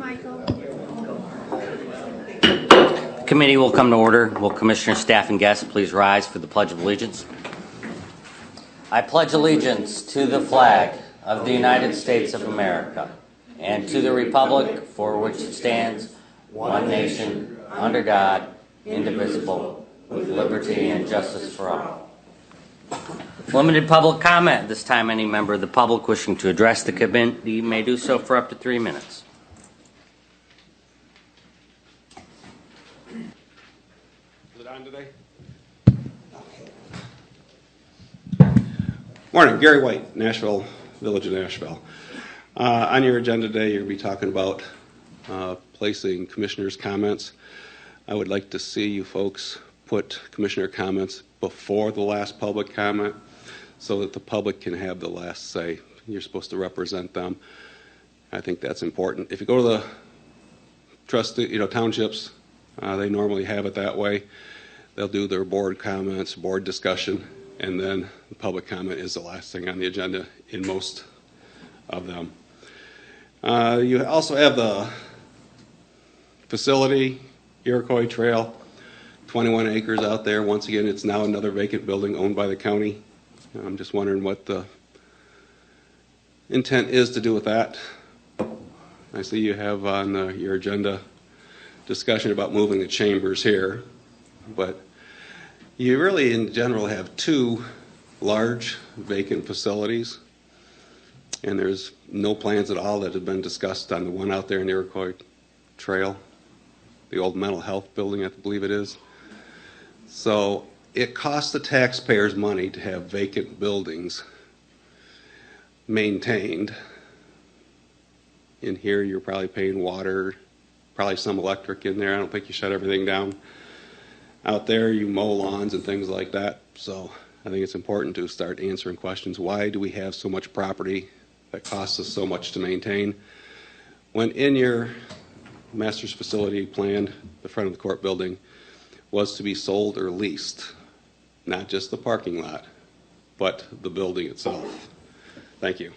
Michael. Committee will come to order. Will Commissioner, staff, and guests please rise for the Pledge of Allegiance? I pledge allegiance to the flag of the United States of America and to the republic for which it stands, one nation, under God, indivisible, with liberty and justice for all. Limited public comment. This time, any member of the public wishing to address the committee may do so for up to 3 minutes. Is it on today? Morning, Gary White, Nashville, Village of Nashville. On your agenda today, you're going to be talking about placing commissioners' comments. I would like to see you folks put commissioner comments before the last public comment so that the public can have the last say. You're supposed to represent them. I think that's important. If you go to the townships, they normally have it that way. They'll do their board comments, board discussion, and then the public comment is the last thing on the agenda in most of them. You also have the facility, Iroquois Trail, 21 acres out there. Once again, it's now another vacant building owned by the county. I'm just wondering what the intent is to do with that. I see you have on your agenda discussion about moving the chambers here, but you really in general have two large vacant facilities, and there's no plans at all that have been discussed on the one out there in the Iroquois Trail, the old mental health building, I believe it is. So it costs the taxpayers money to have vacant buildings maintained. In here, you're probably paying water, probably some electric in there. I don't think you shut everything down. Out there, you mow lawns and things like that. So I think it's important to start answering questions. Why do we have so much property that costs us so much to maintain? When in your master's facility plan, the front of the court building was to be sold or leased, not just the parking lot, but the building itself. Thank you.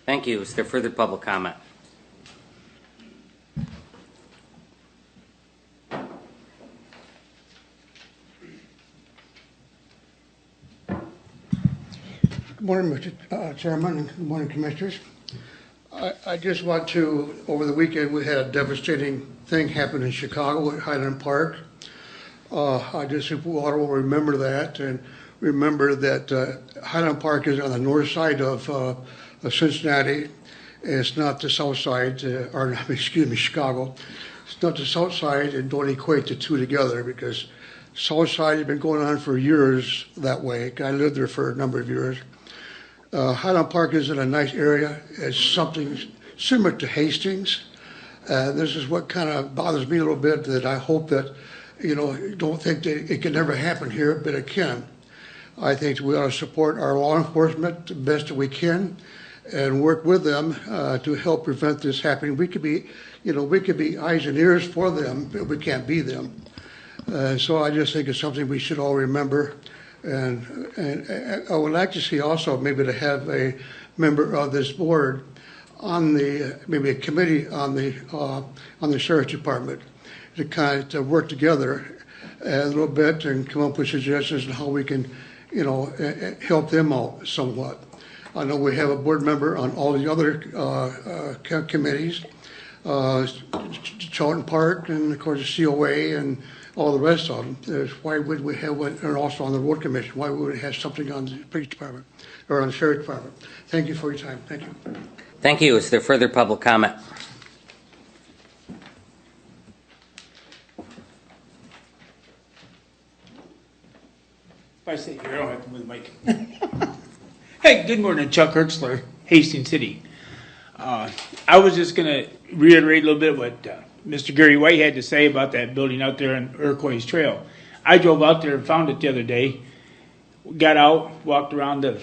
Thank you. Is there further public comment? Good morning, Mr. Chairman, and good morning, Commissioners. I just want to, over the weekend, we had a devastating thing happen in Chicago at Highland Park. I just hope we all will remember that, and remember that Highland Park is on the north side of Cincinnati. It's not the south side, Chicago. It's not the south side, and don't equate the two together, because south side has been going on for years that way. I lived there for a number of years. Highland Park is in a nice area. It's something similar to Hastings. This is what kind of bothers me a little bit, that I hope that, don't think that it can never happen here, but it can. I think we ought to support our law enforcement the best that we can and work with them to help prevent this happening. We could be eyes and ears for them, but we can't be them. So I just think it's something we should all remember. And I would like to see also maybe to have a member of this board on maybe a committee on the Sheriff's Department to kind of work together a little bit and come up with suggestions on how we can, help them out somewhat. I know we have a board member on all the other committees, Charlton Park and of course the COA and all the rest of them. Why would we have one, and also on the road commission, why would we have something on the police department or on the sheriff's department? Thank you for your time. Thank you. Thank you. Is there further public comment? If I sit here, I don't have to move the mic. Hey, good morning, Chuck Hertzler, Hastings City. I was just going to reiterate a little bit what Mr. Gary White had to say about that building out there on Iroquois Trail. I drove out there and found it the other day. Got out, walked around the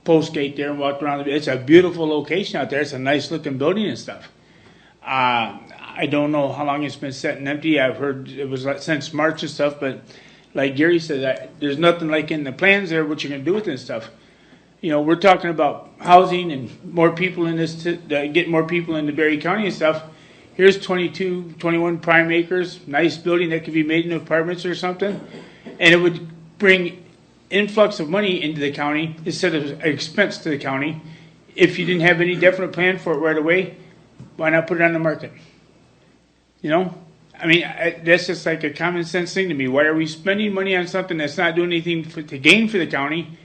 post gate there and walked around. It's a beautiful location out there. It's a nice looking building and stuff. I don't know how long it's been sitting empty. I've heard it was since March and stuff, but like Gary said, there's nothing like in the plans there what you're going to do with this stuff. We're talking about housing and more people in this, get more people into Berry County and stuff. here's 22, 21 prime acres, nice building that could be made into apartments or something, and it would bring influx of money into the county instead of expense to the county. If you didn't have any definite plan for it right away, why not put it on the market? You know, I mean, that's just like a common sense thing to me. Why are we spending money on something that's not doing anything to gain for the county,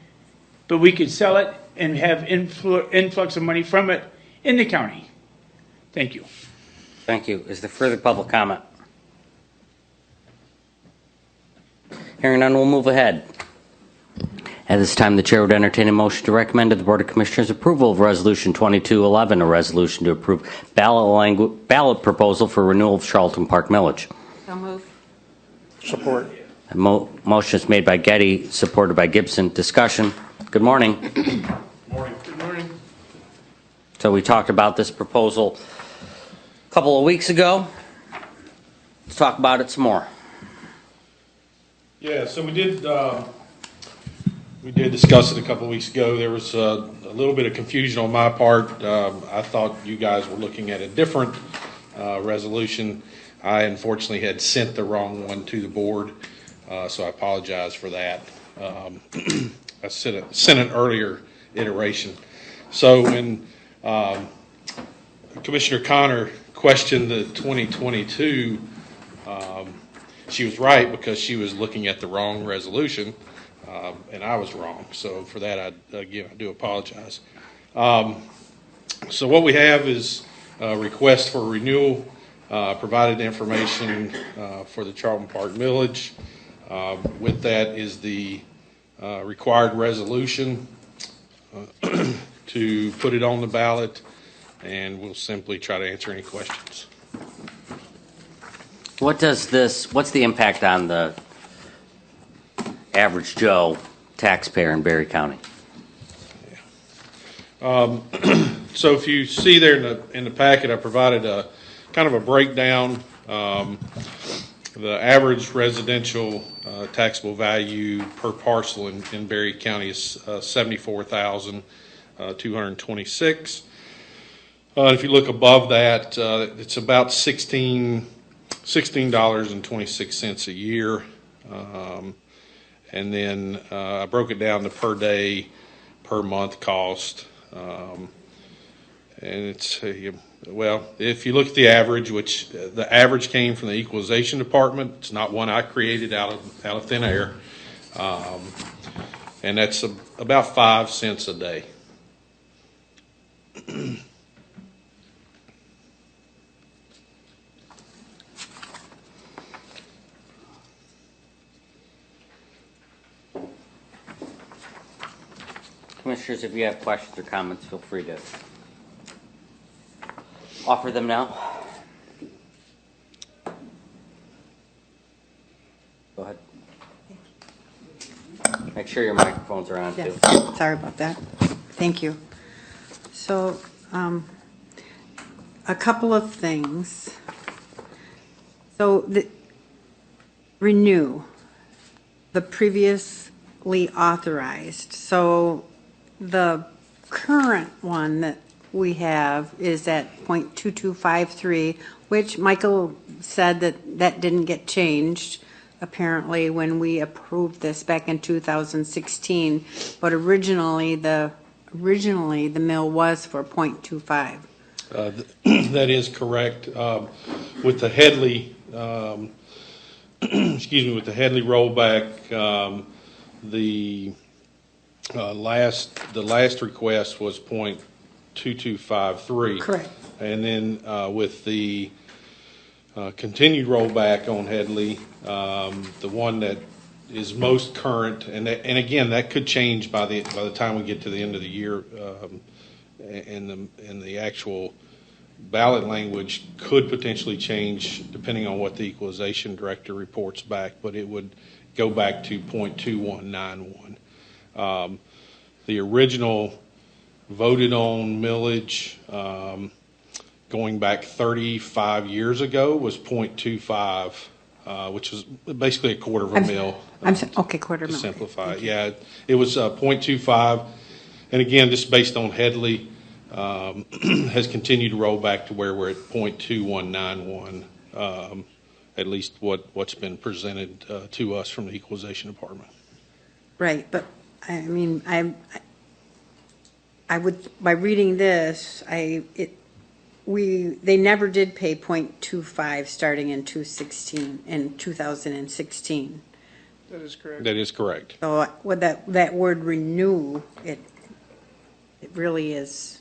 but we could sell it and have influx of money from it in the county? Thank you. Thank you. Is there further public comment? Hearing none, we'll move ahead. At this time, the chair would entertain a motion to recommend to the Board of Commissioners approval of Resolution 2211, a resolution to approve ballot proposal for renewal of Charlton Park millage. So move. Support. A motion is made by Getty, supported by Gibson. Discussion. Good morning. Good morning. So we talked about this proposal a couple of weeks ago. Let's talk about it some more. Yeah, so we did discuss it a couple of weeks ago. There was a little bit of confusion on my part. I thought you guys were looking at a different resolution. I unfortunately had sent the wrong one to the board, so I apologize for that. I sent an earlier iteration. So when Commissioner Connor questioned the 2022, she was right because she was looking at the wrong resolution. And I was wrong. So for that, I do apologize. So what we have is a request for renewal, provided information for the Charlton Park millage. With that is the required resolution to put it on the ballot, and we'll simply try to answer any questions. What's the impact on the average Joe taxpayer in Berry County? So if you see there in the packet, I provided a kind of a breakdown. The average residential taxable value per parcel in Berry County is $74,226. If you look above that, it's about $16.26 a year. And then I broke it down to per day, per month cost. And it's, well, if you look at the average, which the average came from the Equalization Department, it's not one I created out of thin air. And that's about 5 cents a day. Commissioners, if you have questions or comments, feel free to offer them now. Go ahead. Make sure your microphones are on, Yes, too. sorry about that. Thank you. So, a couple of things. So, renew the previously authorized. So, the current one that we have is at .2253, which Michael said that didn't get changed apparently when we approved this back in 2016, but originally the mill was for .25. That is correct. With the Headley, excuse me, with the Headley rollback, the last request was .2253. Correct. And then with the continued rollback on Headley, the one that is most current, and again that could change by the time we get to the end of the year, and the actual ballot language could potentially change depending on what the equalization director reports back, but it would go back to .2191. The original voted on millage going back 35 years ago was .25, which was basically a quarter of a mil. Okay, quarter to mil. simplify it. Yeah, it was .25, and again, just based on Headley, has continued to roll back to where we're at .2191, at least what's been presented to us from the Equalization Department. Right, but I mean, I would, by reading this, they never did pay .25 starting in 2016. That is correct. That is correct. So with that word renew, it really is,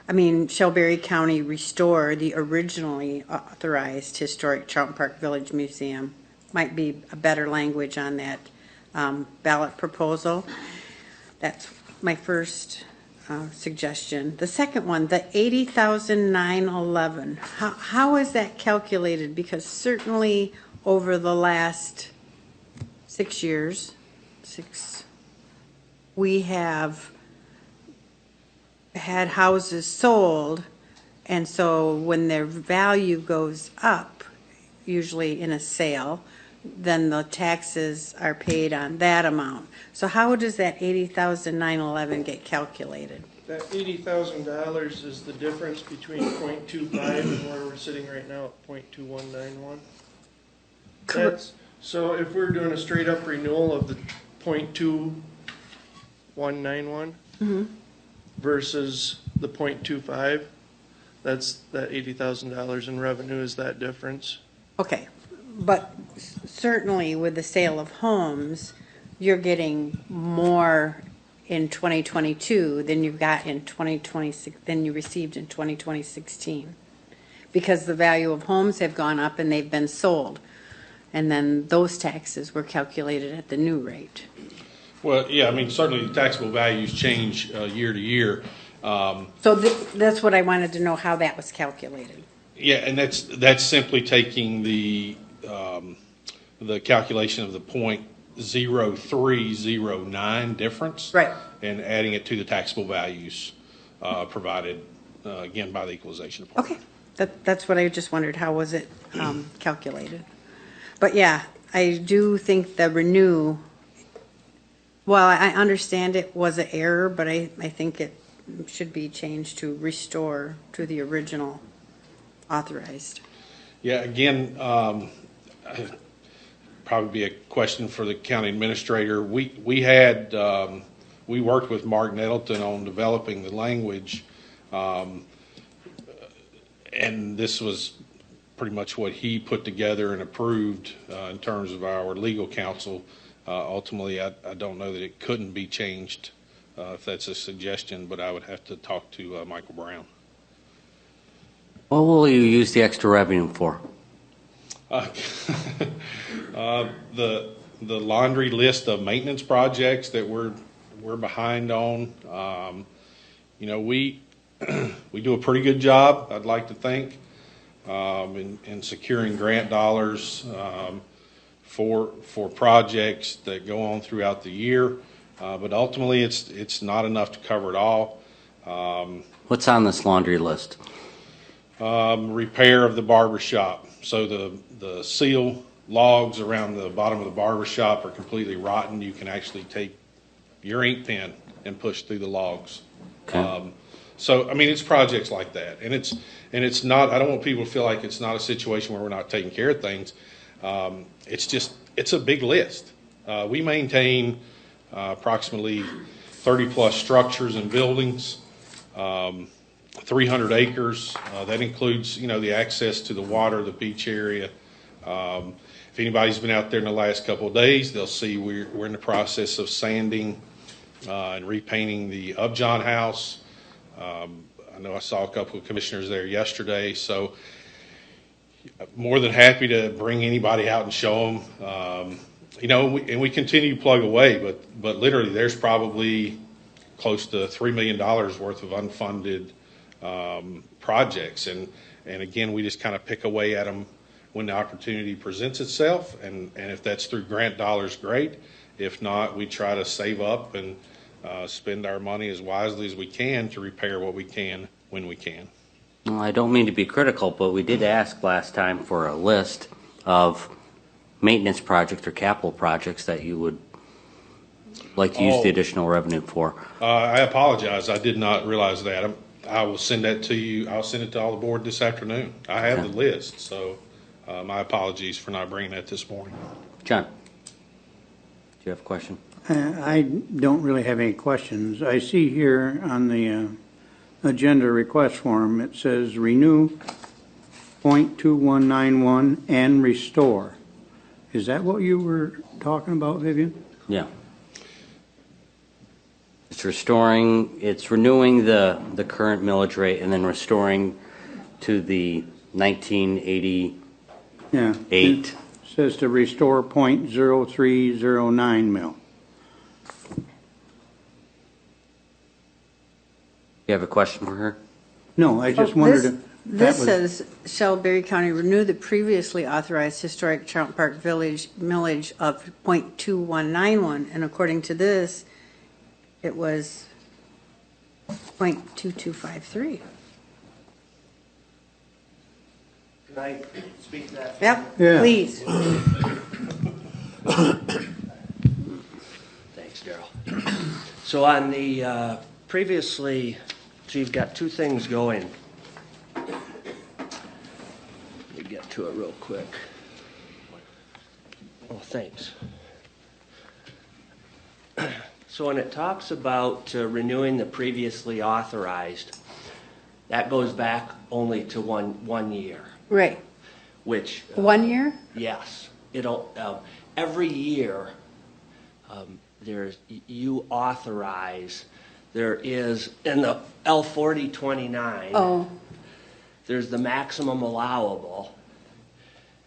I mean, Shelbury County restore the originally authorized historic Charlton Park Village Museum might be a better language on that ballot proposal. That's my first suggestion. The second one, the 80,911. How is that calculated? Because certainly over the last 6 years, we have had houses sold, and so when their value goes up, usually in a sale, then the taxes are paid on that amount. So how does that 80,911 get calculated? That $80,000 is the difference between .25 and where we're sitting right now at .2191. So if we're doing a straight up renewal of the .2191 versus the .25, that's that $80,000 in revenue is that difference. Okay, but certainly with the sale of homes, you're getting more in 2022 than you got in 2026, than you received in 2016. Because the value of homes have gone up and they've been sold. And then those taxes were calculated at the new rate. Well, yeah, I mean, certainly the taxable values change year to year. So that's what I wanted to know, how that was calculated. Yeah, and that's simply taking the calculation of the .0309 difference, Right. and adding it to the taxable values provided again by the Equalization Department. Okay, that's what I just wondered, how was it calculated? But yeah, I do think the renew, well, I understand it was an error, but I think it should be changed to restore to the original authorized. Yeah, again, probably be a question for the county administrator. We worked with Mark Nettleton on developing the language, and this was pretty much what he put together and approved in terms of our legal counsel. Ultimately, I don't know that it couldn't be changed if that's a suggestion, but I would have to talk to Michael Brown. What will you use the extra revenue for? The laundry list of maintenance projects that we're behind on. We do a pretty good job, I'd like to think, in securing grant dollars for projects that go on throughout the year. But ultimately, it's not enough to cover it all. What's on this laundry list? Repair of the barber shop. So the seal logs around the bottom of the barber shop are completely rotten. You can actually take your ink pen and push through the logs. Okay. So I mean, it's projects like that, and it's not. I don't want people to feel like it's not a situation where we're not taking care of things. It's a big list. We maintain approximately 30 plus structures and buildings. 300 acres. That includes, the access to the water, the beach area. If anybody's been out there in the last couple of days, they'll see we're in the process of sanding and repainting the Upjohn House. I know I saw a couple of commissioners there yesterday, so more than happy to bring anybody out and show them. And we continue to plug away, but literally there's probably close to $3 million worth of unfunded projects, and again, we just kind of pick away at them when the opportunity presents itself, and if that's through grant dollars, great. If not, we try to save up and spend our money as wisely as we can to repair what we can when we can. Well, I don't mean to be critical, but we did ask last time for a list of maintenance projects or capital projects that you would like to use the additional revenue for. I apologize. I did not realize that. I will send that to you. I'll send it to all the board this afternoon. I have the list, so my apologies for not bringing that this morning. John, do you have a question? I don't really have any questions. I see here on the agenda request form, it says renew .2191 and restore. Is that what you were talking about, Vivian? Yeah. It's renewing the current millage rate and then restoring to the 1988. Yeah. It says to restore .0309 mil. You have a question for her? No, I just wondered if This that was... says, shall Berry County renew the previously authorized historic Charlton Park Village millage of .2191, and according to this, it was .2253. Can I speak to that? Yep, Yeah. please. Thanks, Daryl. So on the previously, so you've got two things going. Let me get to it real quick. Oh, thanks. So when it talks about renewing the previously authorized, that goes back only to one year, Right. which 1 year? yes, it'll every year. You authorize. There is in the L4029. Oh, There's the maximum allowable,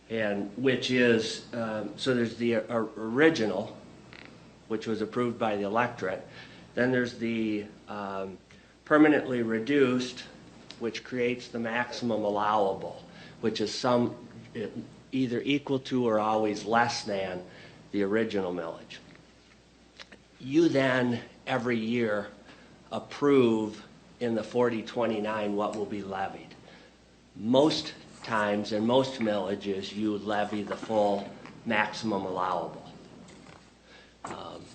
and which is so there's the original, which was approved by the electorate. Then there's the permanently reduced, which creates the maximum allowable, which is either equal to or always less than the original millage. You then, every year, approve in the 4029 what will be levied. Most times, in most millages, you levy the full maximum allowable.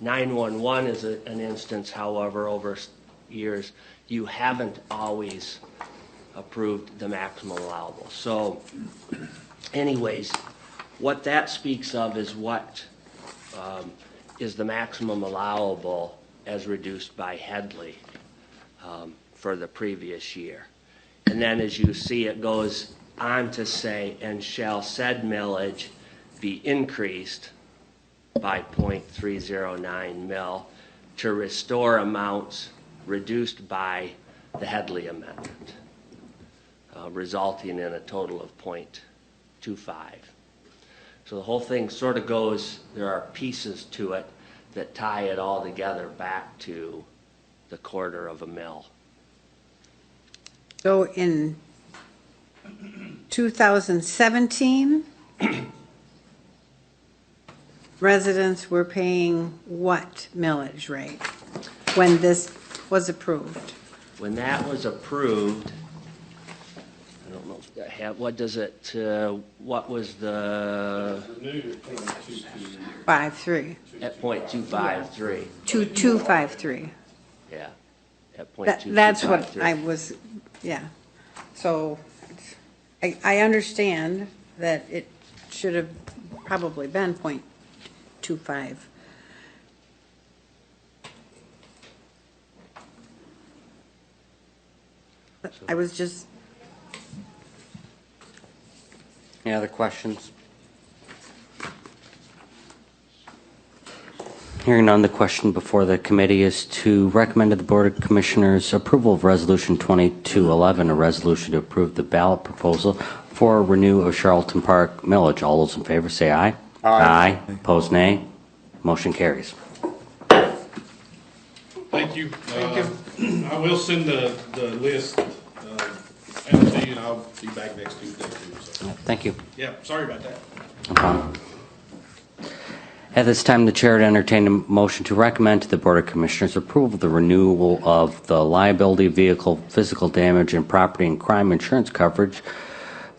911 is an instance, however, over years, you haven't always approved the maximum allowable. So, anyways, what that speaks of is what is the maximum allowable as reduced by Headley for the previous year. And then as you see, it goes on to say, and shall said millage be increased by .309 mil to restore amounts reduced by the Headley amendment, resulting in a total of .25. So the whole thing sort of goes, there are pieces to it that tie it all together back to the quarter of a mil. so in 2017, residents were paying what millage rate when this was approved? When that was approved, I don't know if I have, what does it, what was the, 53. at .253, 2253. yeah, at .2253. That's what I was, yeah. So I understand that it should have probably been .25. I was just, Any other questions? Hearing none, the question before the committee is to recommend to the Board of Commissioners approval of Resolution 2211, a resolution to approve the ballot proposal for a renew of Charlton Park millage. All those in favor say aye. Aye. Opposed, nay. Motion carries. Thank you. I will send the list out to you, and I'll be back next Tuesday too. So. Thank you. Yeah, sorry about that. No problem. At this time, the chair would entertain a motion to recommend to the Board of Commissioners approval of the renewal of the liability, vehicle, physical damage, and property and crime insurance coverage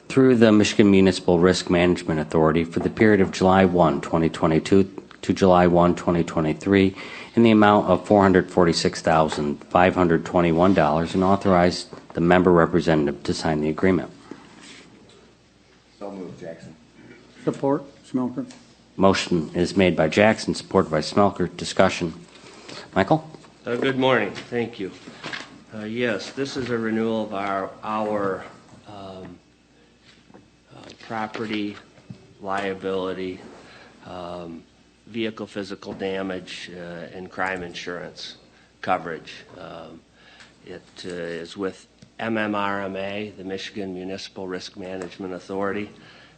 through the Michigan Municipal Risk Management Authority for the period of July 1, 2022 to July 1, 2023, in the amount of $446,521 and authorize the member representative to sign the agreement. So moved, Jackson. Support, Smelker. Motion is made by Jackson, supported by Smelker. Discussion. Michael? Good morning. Thank you. Yes, this is a renewal of our property liability, vehicle physical damage, and crime insurance coverage. It is with MMRMA, the Michigan Municipal Risk Management Authority.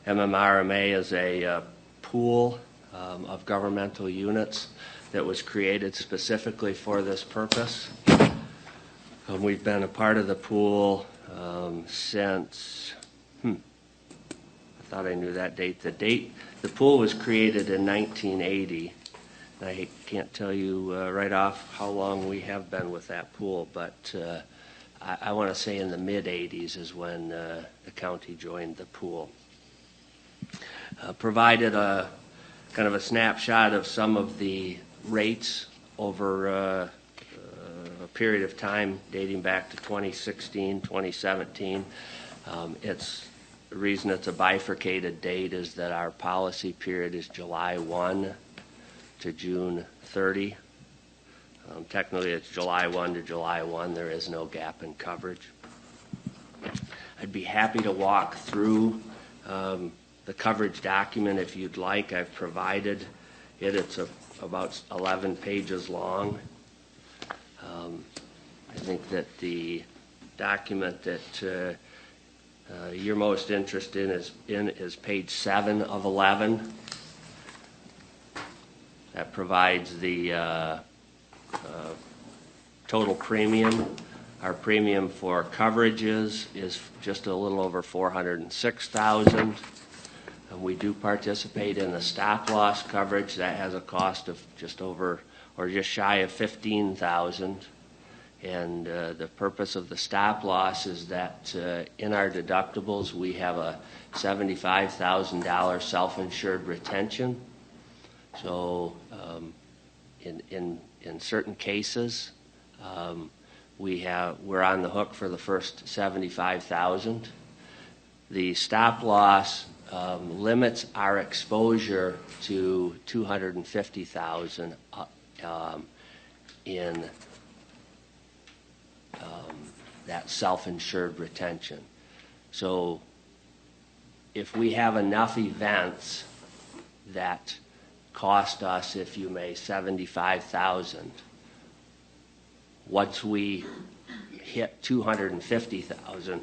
MMRMA is a pool of governmental units that was created specifically for this purpose. We've been a part of the pool since, I thought I knew that date. The pool was created in 1980. I can't tell you right off how long we have been with that pool, but I want to say in the mid-'80s is when the county joined the pool. Provided a kind of a snapshot of some of the rates over a period of time dating back to 2016, 2017. The reason it's a bifurcated date is that our policy period is July 1 to June 30. Technically, it's July 1 to July 1. There is no gap in coverage. I'd be happy to walk through the coverage document if you'd like. I've provided it. It's about 11 pages long. I think that the document that you're most interested is page 7 of 11. That provides the total premium. Our premium for coverages is just a little over $406,000. We do participate in the stop loss coverage. That has a cost of just over or just shy of $15,000. And the purpose of the stop loss is that in our deductibles we have a $75,000 self-insured retention. So in certain cases we're on the hook for the first $75,000. The stop loss limits our exposure to $250,000 in that self-insured retention. So if we have enough events that cost us, if you may, $75,000, once we hit $250,000,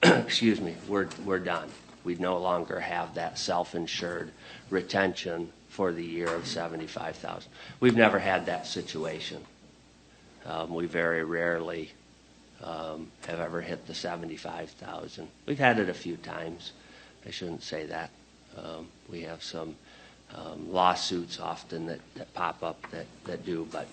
excuse me, we're done. We no longer have that self-insured retention for the year of $75,000. We've never had that situation. We very rarely have ever hit the $75,000. We've had it a few times. I shouldn't say that. We have some lawsuits often that pop up that do, but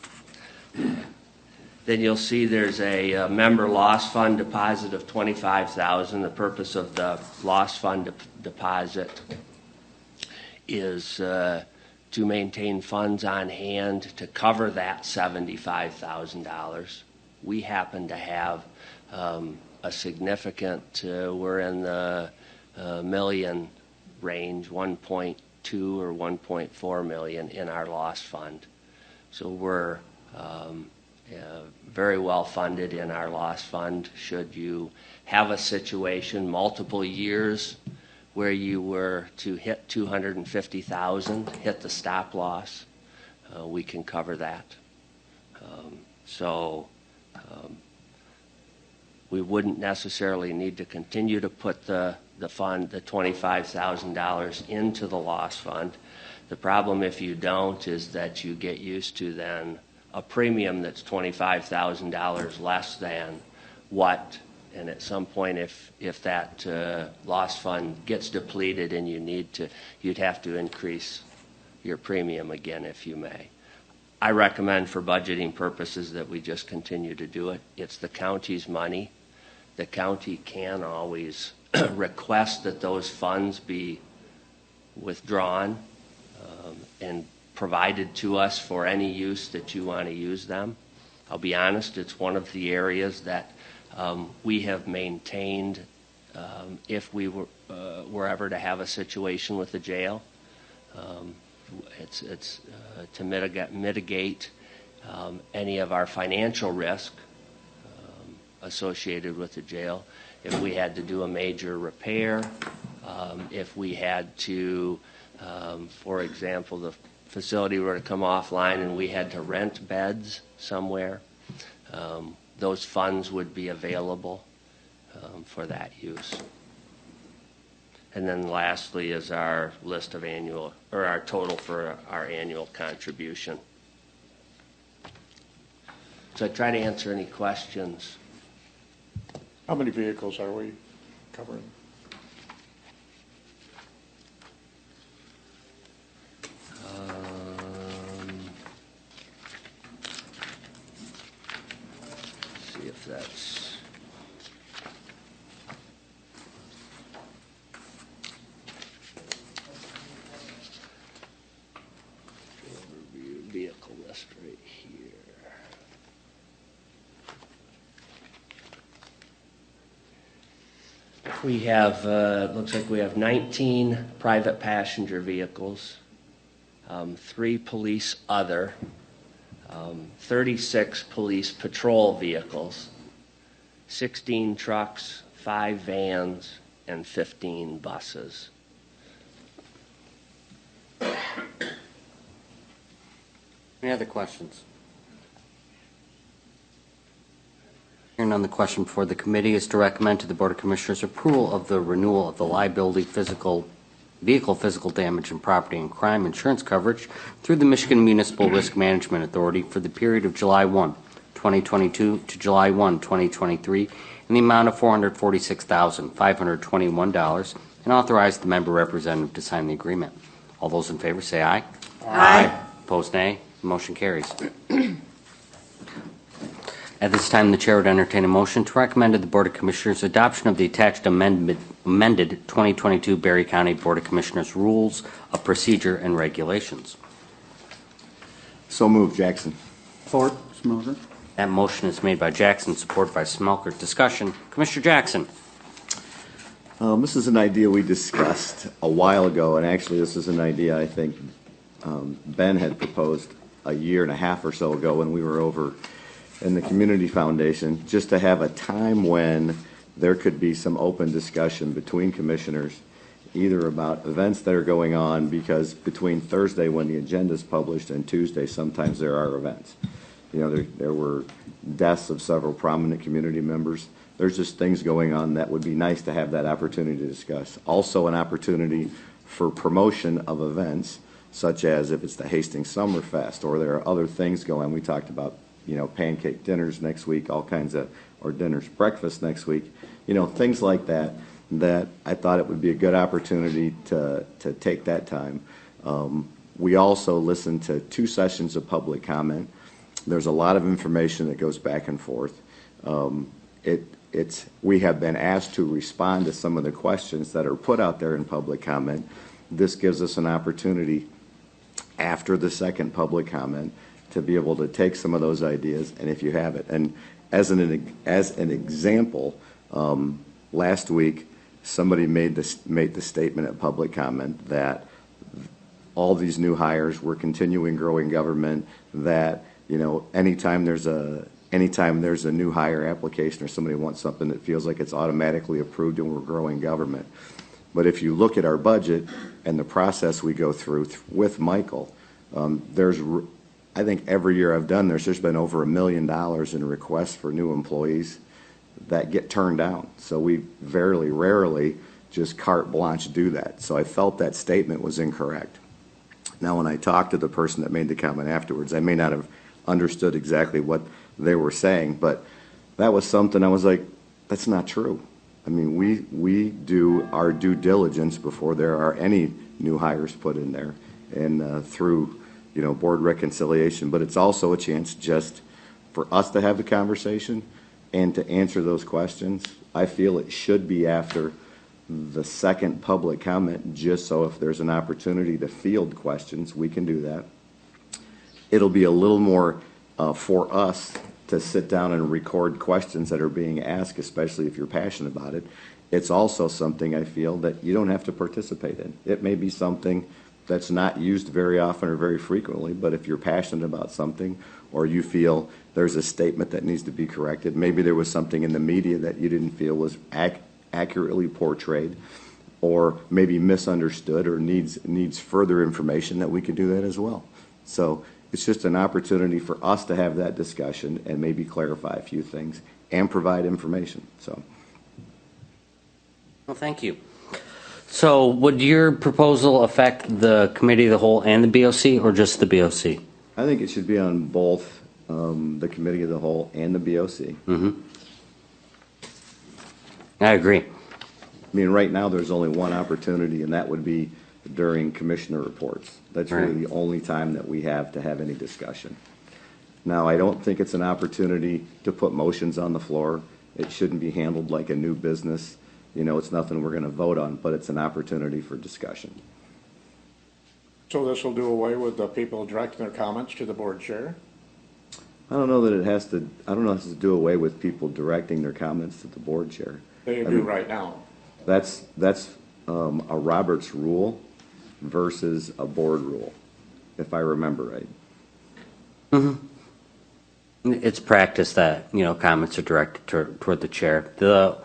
then you'll see there's a member loss fund deposit of $25,000. The purpose of the loss fund deposit is to maintain funds on hand to cover that $75,000. We happen to have a significant, we're in the million range, 1.2 or 1.4 million in our loss fund. So we're very well funded in our loss fund. Should you have a situation, multiple years, where you were to hit $250,000, hit the stop loss, we can cover that. We wouldn't necessarily need to continue to put the fund, the $25,000 into the loss fund. The problem if you don't is that you get used to then a premium that's $25,000 less than what, and at some point if that loss fund gets depleted and you'd have to increase your premium again, if you may. I recommend for budgeting purposes that we just continue to do it. It's the county's money. The county can always request that those funds be withdrawn, and provided to us for any use that you want to use them. I'll be honest, it's one of the areas that we have maintained if we were ever to have a situation with the jail. It's to mitigate any of our financial risk associated with the jail. If we had to do a major repair, if we had to, for example, the facility were to come offline and we had to rent beds somewhere, those funds would be available for that use. And then lastly is our list of annual, or our total for our annual contribution. So I try to answer any questions. How many vehicles are we covering? See if that's... Overview vehicle list right here. We have, looks like we have 19 private passenger vehicles, 3 police other, 36 police patrol vehicles, 16 trucks, 5 vans, and 15 buses. Any other questions? Hearing none, the question before the committee is to recommend to the Board of Commissioners approval of the renewal of the liability vehicle physical damage and property and crime insurance coverage through the Michigan Municipal Risk Management Authority for the period of July 1, 2022 to July 1, 2023 in the amount of $446,521 and authorize the member representative to sign the agreement. All those in favor say aye. Aye. Opposed, nay. Motion carries. At this time, the Chair would entertain a motion to recommend to the Board of Commissioners adoption of the attached amended 2022 Berry County Board of Commissioners Rules of Procedure and Regulations. So moved, Jackson. Support, Smelter. That motion is made by Jackson, supported by Smelker. Discussion. Commissioner Jackson. This is an idea we discussed a while ago, and actually this is an idea I think Ben had proposed a year and a half or so ago when we were over in the Community Foundation, just to have a time when there could be some open discussion between commissioners, either about events that are going on, because between Thursday when the agenda is published and Tuesday, sometimes there are events. You know, there were deaths of several prominent community members. There's just things going on that would be nice to have that opportunity to discuss. Also an opportunity for promotion of events, such as if it's the Hastings Summerfest, or there are other things going on. We talked about, you know, pancake dinners next week, all kinds of, or dinners, breakfast next week, you know, things like that, that I thought it would be a good opportunity to take that time. We also listened to 2 sessions of public comment. There's a lot of information that goes back and forth. We have been asked to respond to some of the questions that are put out there in public comment. This gives us an opportunity after the second public comment to be able to take some of those ideas, and if you have it. And as an example, last week somebody made the statement at public comment that all these new hires were continuing growing government, that, you know, anytime there's a new hire application or somebody wants something, that feels like it's automatically approved and we're growing government. But if you look at our budget and the process we go through with Michael, I think every year I've done this, there's been over $1 million in requests for new employees that get turned down. So we very rarely just carte blanche do that. So I felt that statement was incorrect. Now, when I talked to the person that made the comment afterwards, I may not have understood exactly what they were saying, but that was something I was like, that's not true. I mean, we do our due diligence before there are any new hires put in there, and through, you know, board reconciliation. But it's also a chance just for us to have the conversation and to answer those questions. I feel it should be after the second public comment, just so if there's an opportunity to field questions, we can do that. it'll be a little more for us to sit down and record questions that are being asked, especially if you're passionate about it. It's also something I feel that you don't have to participate in. It may be something that's not used very often or very frequently, but if you're passionate about something or you feel there's a statement that needs to be corrected, maybe there was something in the media that you didn't feel was accurately portrayed, or maybe misunderstood or needs further information, that we could do that as well. So it's just an opportunity for us to have that discussion and maybe clarify a few things and provide information. So. Well, thank you. So would your proposal affect the committee of the whole and the BOC, or just the BOC? I think it should be on both the committee of the whole and the BOC. Mm-hmm. I agree. I mean, right now, there's only one opportunity, and that would be during commissioner reports. That's really the only time that we have to have any discussion. Now, I don't think it's an opportunity to put motions on the floor. It shouldn't be handled like a new business. You know, it's nothing we're going to vote on, but it's an opportunity for discussion. So this will do away with the people directing their comments to the board chair? I don't know that it has to, I don't know if it has to do away with people directing their comments to the board chair. They do right now. That's a Roberts rule versus a board rule, if I remember right. Mm-hmm. It's practice that, you know, comments are directed toward the chair. The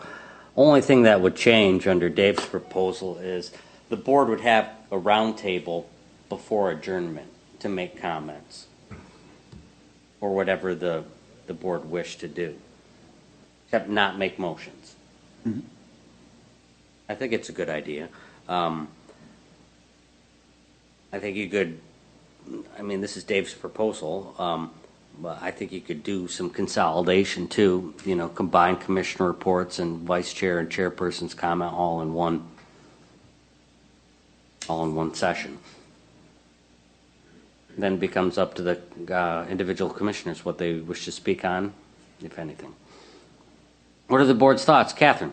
only thing that would change under Dave's proposal is the board would have a roundtable before adjournment to make comments, or whatever the board wished to do, except not make motions. Mm-hmm. I think it's a good idea. I think you could, I mean, this is Dave's proposal, but I think you could do some consolidation too, you know, combine commissioner reports and vice chair and chairperson's comment all in one session. Then it becomes up to the individual commissioners what they wish to speak on, if anything. What are the board's thoughts? Catherine?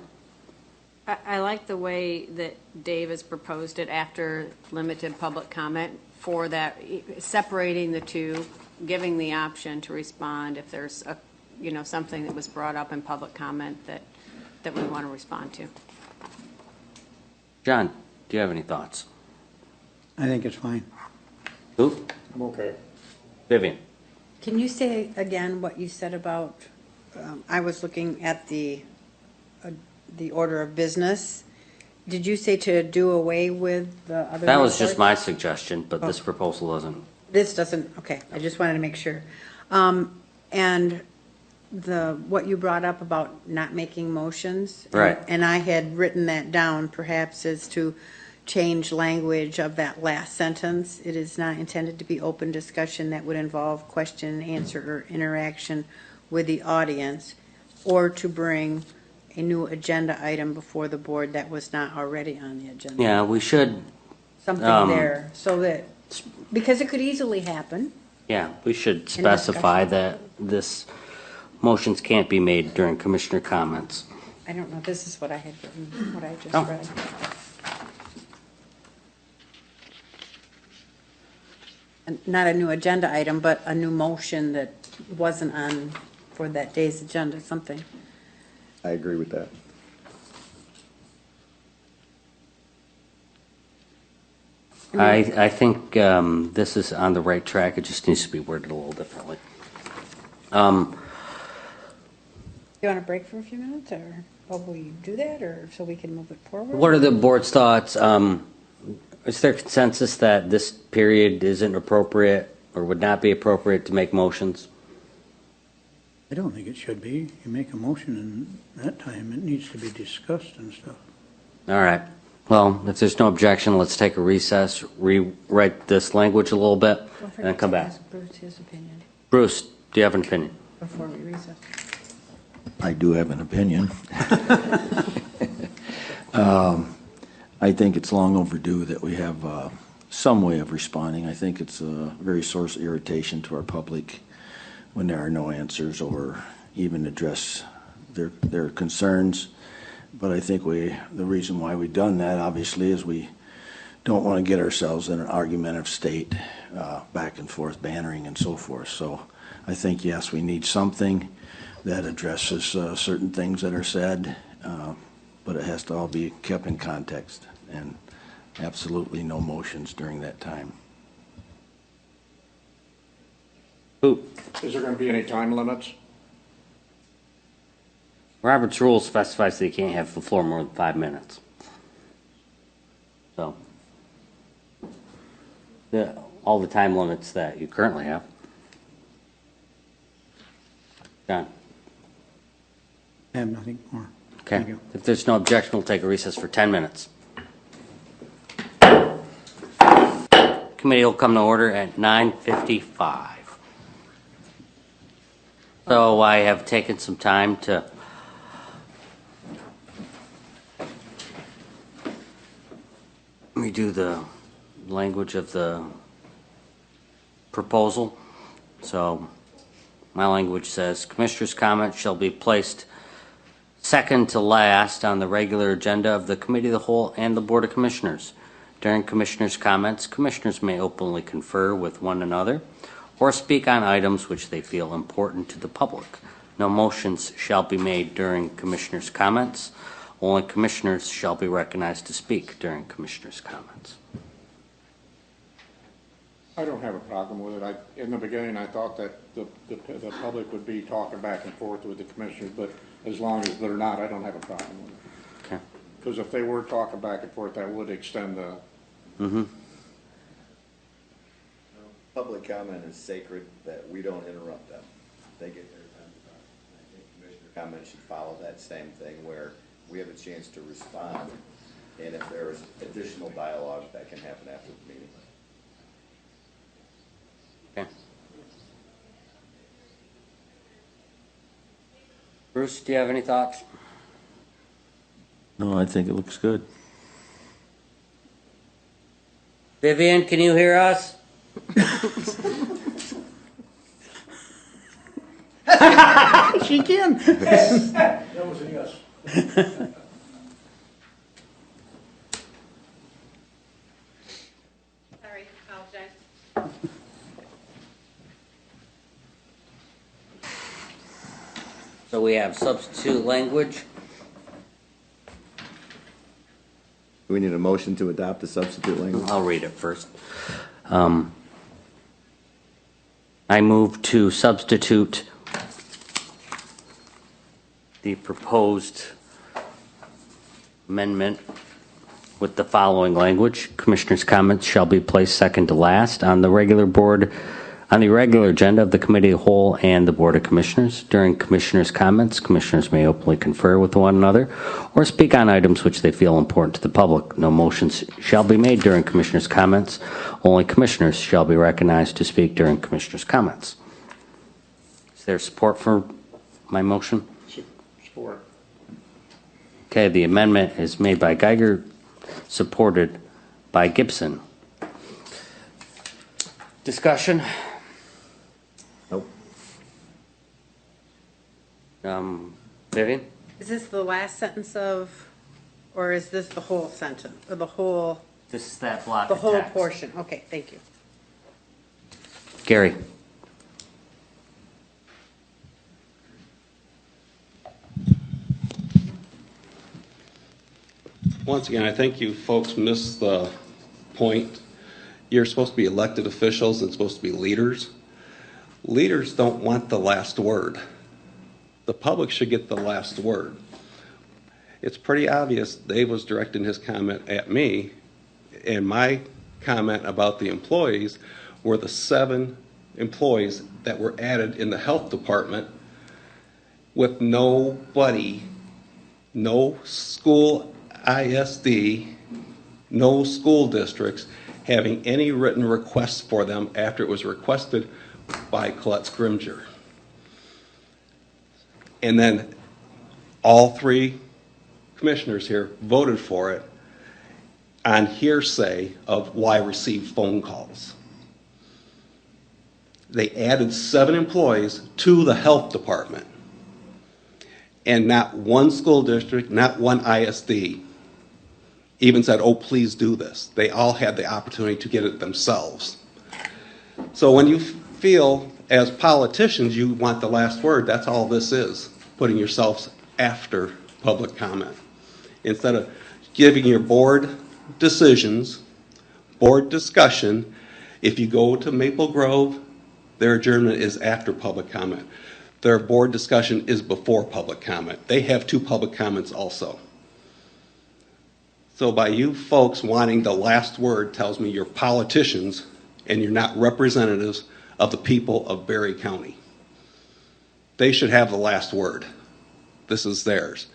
I like the way that Dave has proposed it after limited public comment, for that, separating the two, giving the option to respond if there's a, you know, something that was brought up in public comment that we want to respond to. John, do you have any thoughts? I think it's fine. Who? I'm okay. Vivian? Can you say again what you said about, I was looking at the order of business. Did you say to do away with the other? That was just reports? my suggestion, but this proposal doesn't. This doesn't, okay, I just wanted to make sure. And what you brought up about not making motions. Right. And I had written that down perhaps as to change language of that last sentence. It is not intended to be open discussion that would involve question and answer or interaction with the audience, or to bring a new agenda item before the board that was not already on the agenda. Yeah, we should. Something there, so that, because it could easily happen. Yeah, we should specify that this motions can't be made during commissioner comments. I don't know, this is what I had written, what I just Oh. read. And not a new agenda item, but a new motion that wasn't on for that day's agenda, something. I agree with that. I think this is on the right track. It just needs to be worded a little differently. You want to break for a few minutes, or will we do that, or so we can move it forward? What are the board's thoughts? Is there consensus that this period isn't appropriate or would not be appropriate to make motions? I don't think it should be. You make a motion in that time, it needs to be discussed and stuff. All right. Well, if there's no objection, let's take a recess, rewrite this language a little bit, Don't and forget then come to back. ask Bruce his opinion Bruce, do you have an opinion? before we recess. I do have an opinion. I think it's long overdue that we have some way of responding. I think it's a very source of irritation to our public when there are no answers or even address their concerns. But I think the reason why we've done that, obviously, is we don't want to get ourselves in an argumentative state, back and forth, bannering and so forth. So I think, yes, we need something that addresses certain things that are said, but it has to all be kept in context, and absolutely no motions during that time. Is there going to be any time limits? Robert's rule specifies that you can't have the floor more than 5 minutes. So, all the time limits that you currently have. John? I have nothing more. Okay. Thank you. If there's no objection, we'll take a recess for 10 minutes. Committee will come to order at 9:55. So I have taken some time to redo the language of the proposal. So my language says, Commissioners' comments shall be placed second to last on the regular agenda of the Committee of the Whole and the Board of Commissioners. During Commissioners' comments, Commissioners may openly confer with one another or speak on items which they feel important to the public. No motions shall be made during Commissioners' comments. Only Commissioners shall be recognized to speak during Commissioners' comments. I don't have a problem with it. In the beginning, I thought that the public would be talking back and forth with the commissioners, but as long as they're not, I don't have a problem with it. Okay. Because if they were talking back and forth, that would extend the. Mm-hmm. Public comment is sacred, that we don't interrupt them. They get their time to talk. I think commissioner comment should follow that same thing, where we have a chance to respond, and if there is additional dialogue, that can happen after the meeting. Okay. Bruce, do you have any thoughts? No, I think it looks good. Vivian, can you hear us? She can. That was a yes. Sorry, apologize. So we have substitute language. Do we need a motion to adopt the substitute language? I'll read it first. I move to substitute the proposed amendment with the following language. Commissioners' comments shall be placed second to last on the regular agenda of the Committee of the Whole and the Board of Commissioners. During Commissioners' comments, Commissioners may openly confer with one another or speak on items which they feel important to the public. No motions shall be made during Commissioners' comments. Only Commissioners shall be recognized to speak during Commissioners' comments. Is there support for my motion? Support. Okay, the amendment is made by Geiger, supported by Gibson. Discussion? Nope. Vivian? Is this the last sentence of, or is this the whole sentence, or the whole, This is that block the of whole text. portion? Okay, thank you. Gary? Once again, I think you folks missed the point. You're supposed to be elected officials and supposed to be leaders. Leaders don't want the last word. The public should get the last word. It's pretty obvious Dave was directing his comment at me, and my comment about the employees were the 7 employees that were added in the health department with nobody, no school ISD, no school districts having any written requests for them after it was requested by Colette Scrimger. And then all 3 commissioners here voted for it on hearsay of why I received phone calls. They added 7 employees to the health department, and not one school district, not one ISD even said, oh, please do this. They all had the opportunity to get it themselves. So when you feel, as politicians, you want the last word, that's all this is, putting yourselves after public comment. Instead of giving your board decisions, board discussion, if you go to Maple Grove, their adjournment is after public comment. Their board discussion is before public comment. They have 2 public comments also. So by you folks wanting the last word tells me you're politicians and you're not representatives of the people of Berry County. They should have the last word. This is theirs.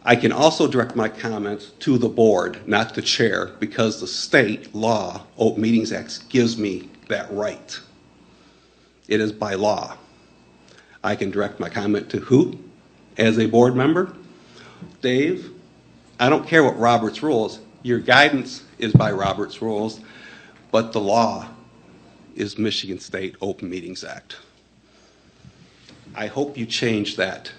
I can also direct my comments to the board, not the chair, because the state law, Open Meetings Act, gives me that right. It is by law. I can direct my comment to who? As a board member? Dave? I don't care what Robert's rules. Your guidance is by Robert's rules, but the law is Michigan State Open Meetings Act. I hope you change that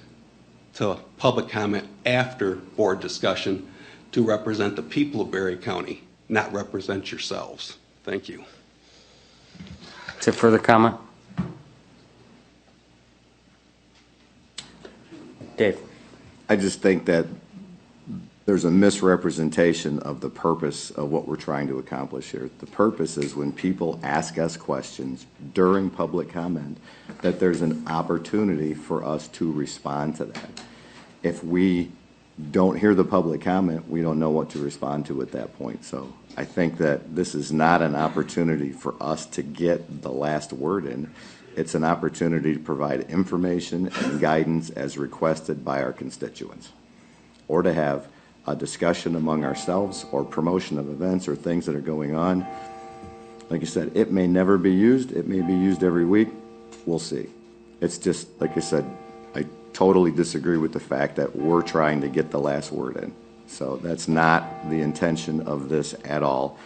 to public comment after board discussion to represent the people of Berry County, not represent yourselves. Thank you. Is there further comment? Dave. I just think that there's a misrepresentation of the purpose of what we're trying to accomplish here. The purpose is when people ask us questions during public comment, that there's an opportunity for us to respond to that. If we don't hear the public comment, we don't know what to respond to at that point. So I think that this is not an opportunity for us to get the last word in. It's an opportunity to provide information and guidance as requested by our constituents, or to have a discussion among ourselves or promotion of events or things that are going on. Like you said, it may never be used. It may be used every week. We'll see. It's just, like I said, I totally disagree with the fact that we're trying to get the last word in. So that's not the intention of this at all.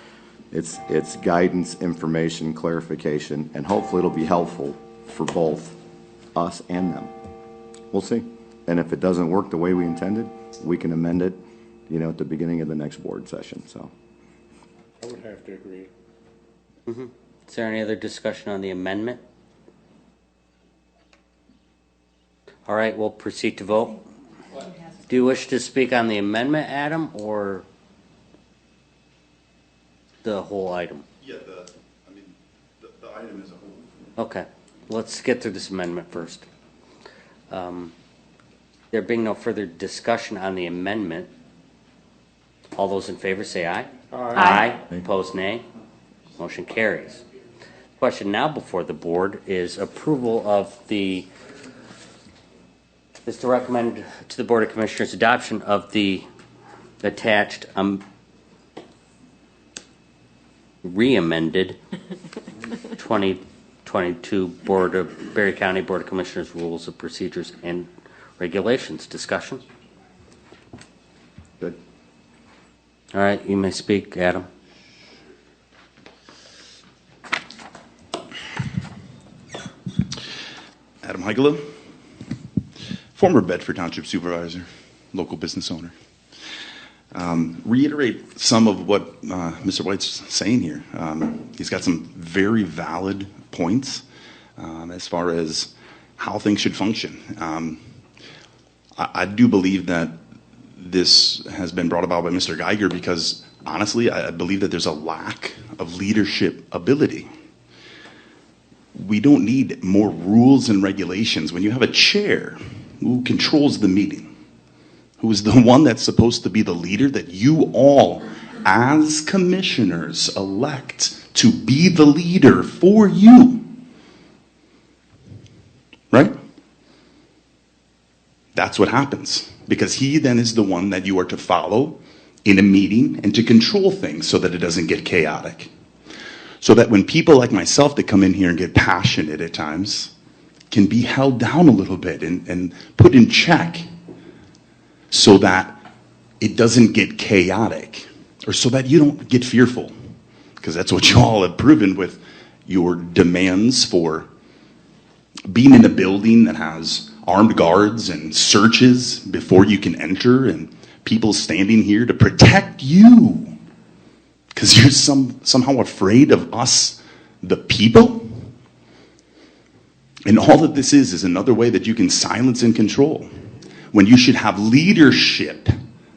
It's guidance, information, clarification, and hopefully it'll be helpful for both us and them. We'll see. And if it doesn't work the way we intended, we can amend it, at the beginning of the next board session. So I would have to agree. Mm-hmm. Is there any other discussion on the amendment? All right, we'll proceed to vote. Do you wish to speak on the amendment, Adam, or the whole item? Yeah, the item as a whole. Okay, let's get through this amendment first. There being no further discussion on the amendment, all those in favor say aye. Aye. Opposed, nay. Motion carries. Question now before the board is approval of is to recommend to the Board of Commissioners adoption of the attached re-amended 2022 Berry County Board of Commissioners Rules of Procedures and Regulations. Discussion? good. All right, you may speak, Adam. Adam Heigelo, former Bedford Township Supervisor, local business owner. Reiterate some of what Mr. White's saying here. He's got some very valid points as far as how things should function. I do believe that this has been brought about by Mr. Geiger because, honestly, I believe that there's a lack of leadership ability. We don't need more rules and regulations when you have a chair who controls the meeting, who is the one that's supposed to be the leader that you all, as commissioners, elect to be the leader for you. Right? That's what happens. Because he then is the one that you are to follow in a meeting and to control things so that it doesn't get chaotic. So that when people like myself that come in here and get passionate at times can be held down a little bit and put in check so that it doesn't get chaotic or so that you don't get fearful. Because that's what you all have proven with your demands for being in a building that has armed guards and searches before you can enter and people standing here to protect you because you're somehow afraid of us, the people. And all that this is another way that you can silence and control when you should have leadership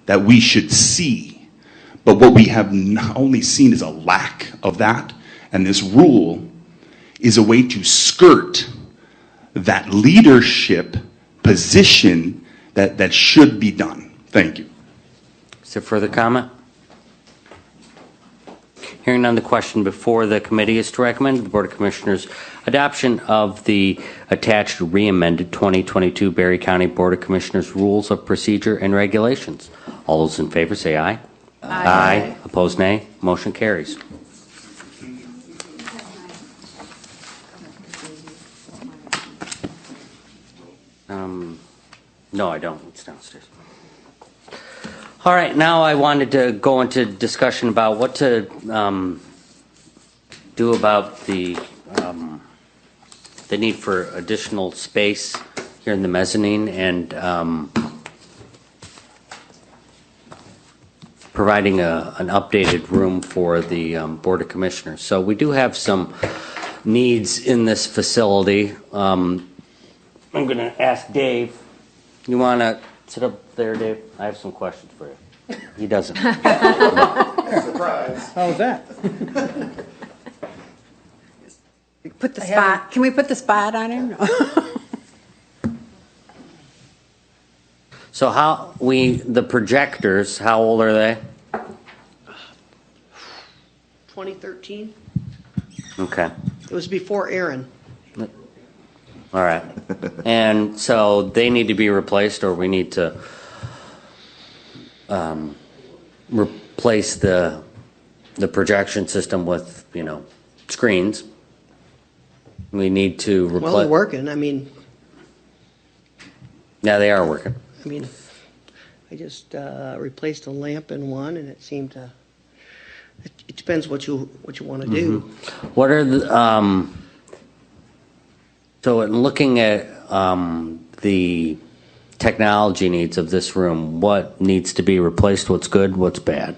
that we should see. But what we have not only seen is a lack of that, and this rule is a way to skirt that leadership position that should be done. Thank you. Is there further comment? Hearing none, the question before the committee is to recommend to the Board of Commissioners adoption of the attached re-amended 2022 Berry County Board of Commissioners Rules of Procedure and Regulations. All those in favor say aye. Aye. Opposed, nay. Motion carries. No, I don't. It's downstairs. All right, now I wanted to go into discussion about what to do about the need for additional space here in the mezzanine and providing an updated room for the Board of Commissioners. So we do have some needs in this facility. I'm going to ask Dave. You want to sit up there, Dave? I have some questions for you. He doesn't. Surprise. How's that? Put the spot. Can we put the spot on him? So the projectors, how old are they? 2013. Okay. It was before Aaron. All right. And so they need to be replaced, or we need to replace the projection system with, screens. We need to replace. Well, they're working. I mean, Yeah, they are working. I just replaced a lamp in one, and it seemed to. It depends what you want to do. What are the so in looking at the technology needs of this room, what needs to be replaced? What's good? What's bad?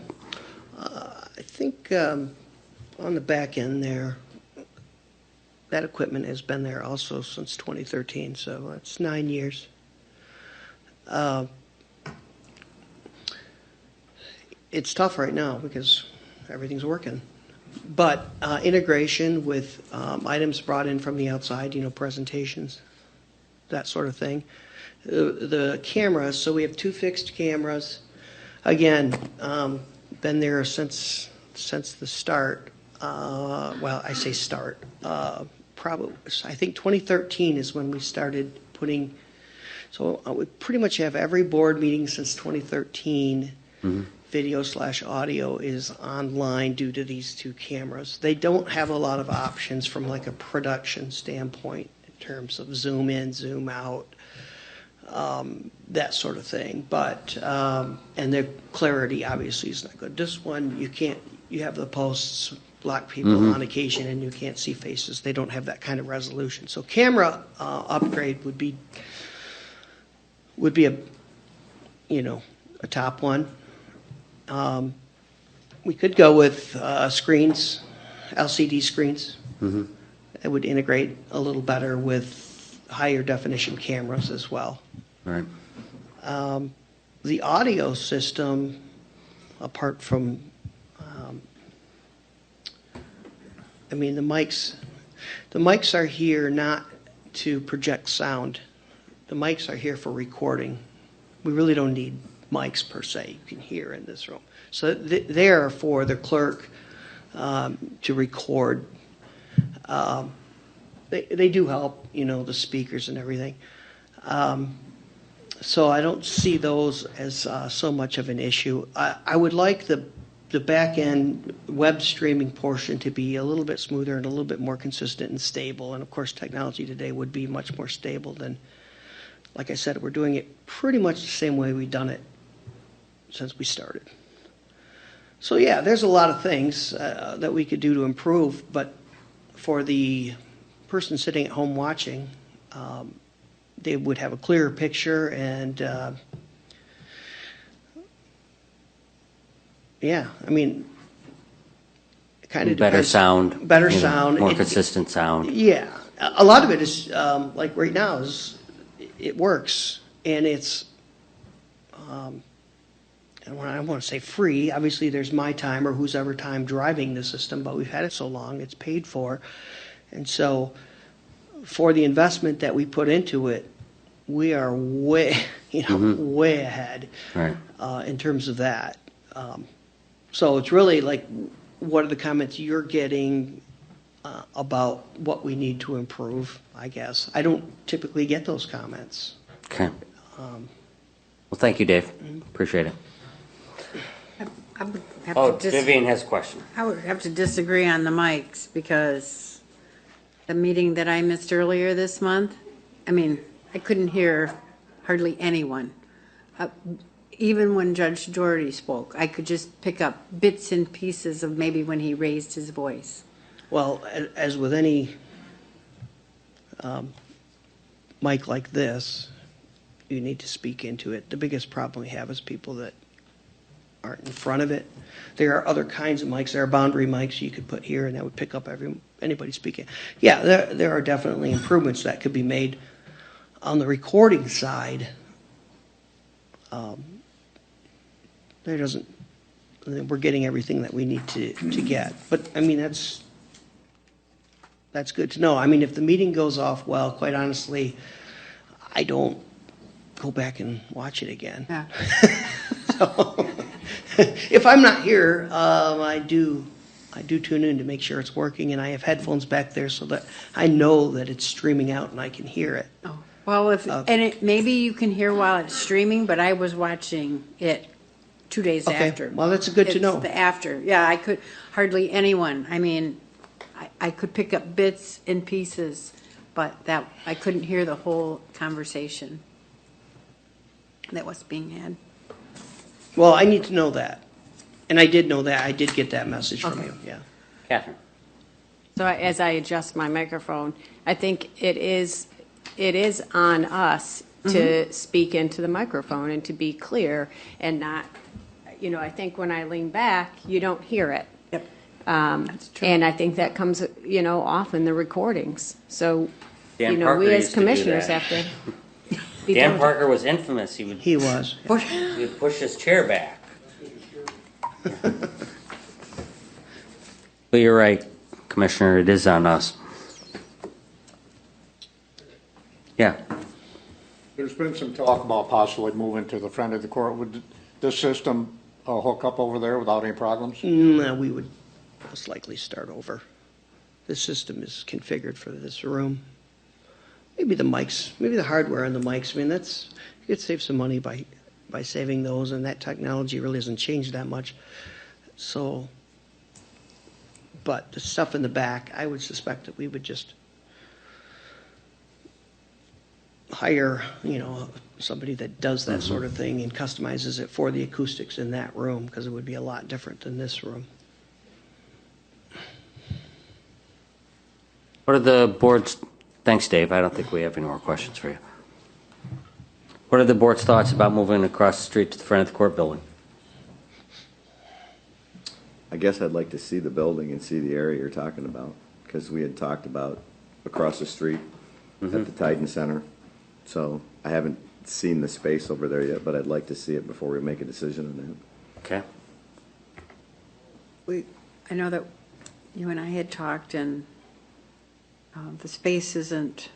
I think on the back end there, that equipment has been there also since 2013, so that's 9 years. It's tough right now because everything's working. But integration with items brought in from the outside, presentations, that sort of thing. The cameras, so we have 2 fixed cameras. Again, been there since the start. Well, I say start. Probably, I think 2013 is when we started putting. So we pretty much have every board meeting since 2013. Video/audio is online due to these 2 cameras. They don't have a lot of options from like a production standpoint in terms of zoom in, zoom out, that sort of thing. But and their clarity obviously is not good. This one you can't. You have the posts block people on occasion, and you can't see faces. They don't have that kind of resolution. So camera upgrade would be a a top one. We could go with screens, LCD screens. It would integrate a little better with higher definition cameras as well. Right. The audio system, apart from, the mics are here not to project sound. The mics are here for recording. We really don't need mics per se you can hear in this room. So they're for the clerk to record. They do help, the speakers and everything. So I don't see those as so much of an issue. I would like the back end web streaming portion to be a little bit smoother and a little bit more consistent and stable. And of course, technology today would be much more stable than, like I said, we're doing it pretty much the same way we've done it since we started. So yeah, there's a lot of things that we could do to improve, but for the person sitting at home watching, they would have a clearer picture and yeah, I mean, it kind of Better depends. sound. Better you know, sound. More It- consistent sound. Yeah, a lot of it is, like right now, is it works, and it's, I don't want to say free. Obviously, there's my time or whose ever time driving the system, but we've had it so long, it's paid for. And so, for the investment that we put into it, we are way, way ahead Right. in terms of that. So it's really like, what are the comments you're getting about what we need to improve, I guess. I don't typically get those comments. Okay. Well, thank you, Dave. Appreciate it. I would have Oh, to dis- Vivian has a question. I would have to disagree on the mics because the meeting that I missed earlier this month, I mean, I couldn't hear hardly anyone. Even when Judge Doherty spoke, I could just pick up bits and pieces of maybe when he raised his voice. Well, as with any mic like this, you need to speak into it. The biggest problem we have is people that aren't in front of it. There are other kinds of mics. There are boundary mics you could put here, and that would pick up anybody speaking. Yeah, there are definitely improvements that could be made on the recording side. We're getting everything that we need to get. But I mean, that's good to know. I mean, if the meeting goes off well, quite honestly, I don't go back and watch it again. Yeah. So, if I'm not here, I do tune in to make sure it's working, and I have headphones back there so that I know that it's streaming out and I can hear it. Oh, well, maybe you can hear while it's streaming, but I was watching it 2 days Okay. after. Well, that's good to It's know. the after. Yeah, I could hardly anyone. I mean, I could pick up bits and pieces, but that I couldn't hear the whole conversation that was being had. Well, I need to know that. And I did know that. I did get that message from Okay. you, yeah. Catherine. So as I adjust my microphone, I think it is on us to speak into the microphone and to be clear and not, I think when I lean back, you don't hear it. Yep. That's true. And I think that comes, off in the recordings. So, Dan Parker we as used to do commissioners that. have to be Dan diligent. Parker was infamous. He would push his chair back. But you're right, Commissioner, it is on us. Yeah. There's been some talk about possibly moving to the front of the court. Would this system hook up over there without any problems? No, we would most likely start over. The system is configured for this room. Maybe the mics, maybe the hardware on the mics. I mean, you could save some money by saving those, and that technology really hasn't changed that much. So, but the stuff in the back, I would suspect that we would just hire, somebody that does that sort of thing and customizes it for the acoustics in that room, because it would be a lot different than this room. What are the board's, thanks, Dave. I don't think we have any more questions for you. What are the board's thoughts about moving across the street to the front of the court building? I guess I'd like to see the building and see the area you're talking about, because we had talked about across the street at the Titan Center. So I haven't seen the space over there yet, but I'd like to see it before we make a decision on that. Okay. I know that you and I had talked, and the space isn't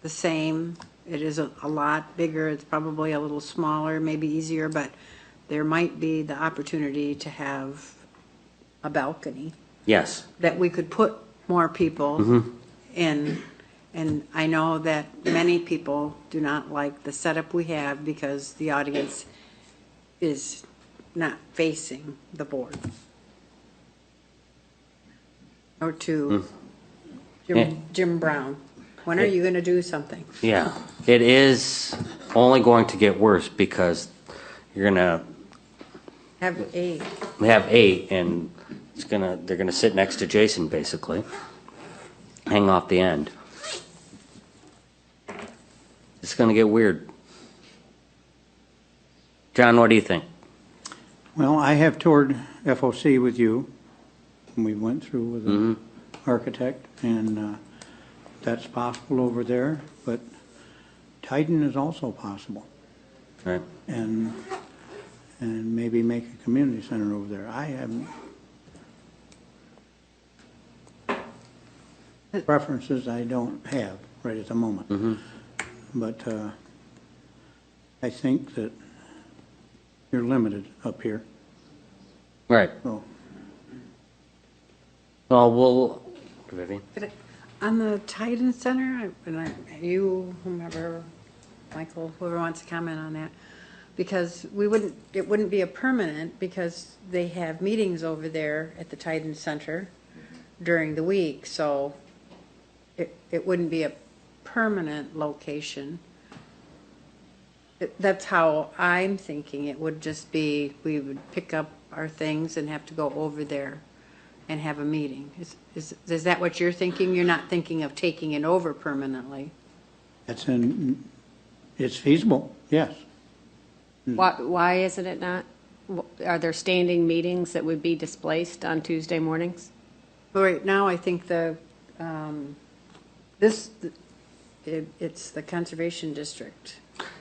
the same. It is a lot bigger. It's probably a little smaller, maybe easier, but there might be the opportunity to have a balcony Yes. that we could put more people in. And I know that many people do not like the setup we have because the audience is not facing the board. Or to Jim Brown. When are you going to do something? Yeah. It is only going to get worse because you're going to Have a, have 8 and they're going to sit next to Jason basically. Hang off the end. It's going to get weird. John, what do you think? Well, I have toured FOC with you, and we went through with the architect, and that's possible over there, but Titan is also possible. Right. And maybe make a community center over there. I haven't. Preferences I don't have right at the moment. But I think that you're limited up here. Right. So, Well, we'll, Vivian? On the Titan Center, you, whomever, Michael, whoever wants to comment on that, because it wouldn't be a permanent, because they have meetings over there at the Titan Center during the week, so it wouldn't be a permanent location. That's how I'm thinking. It would just be, we would pick up our things and have to go over there and have a meeting. Is that what you're thinking? You're not thinking of taking it over permanently? it's feasible, yes. Why isn't it not? Are there standing meetings that would be displaced on Tuesday mornings? Well, right now, I think it's the Conservation District.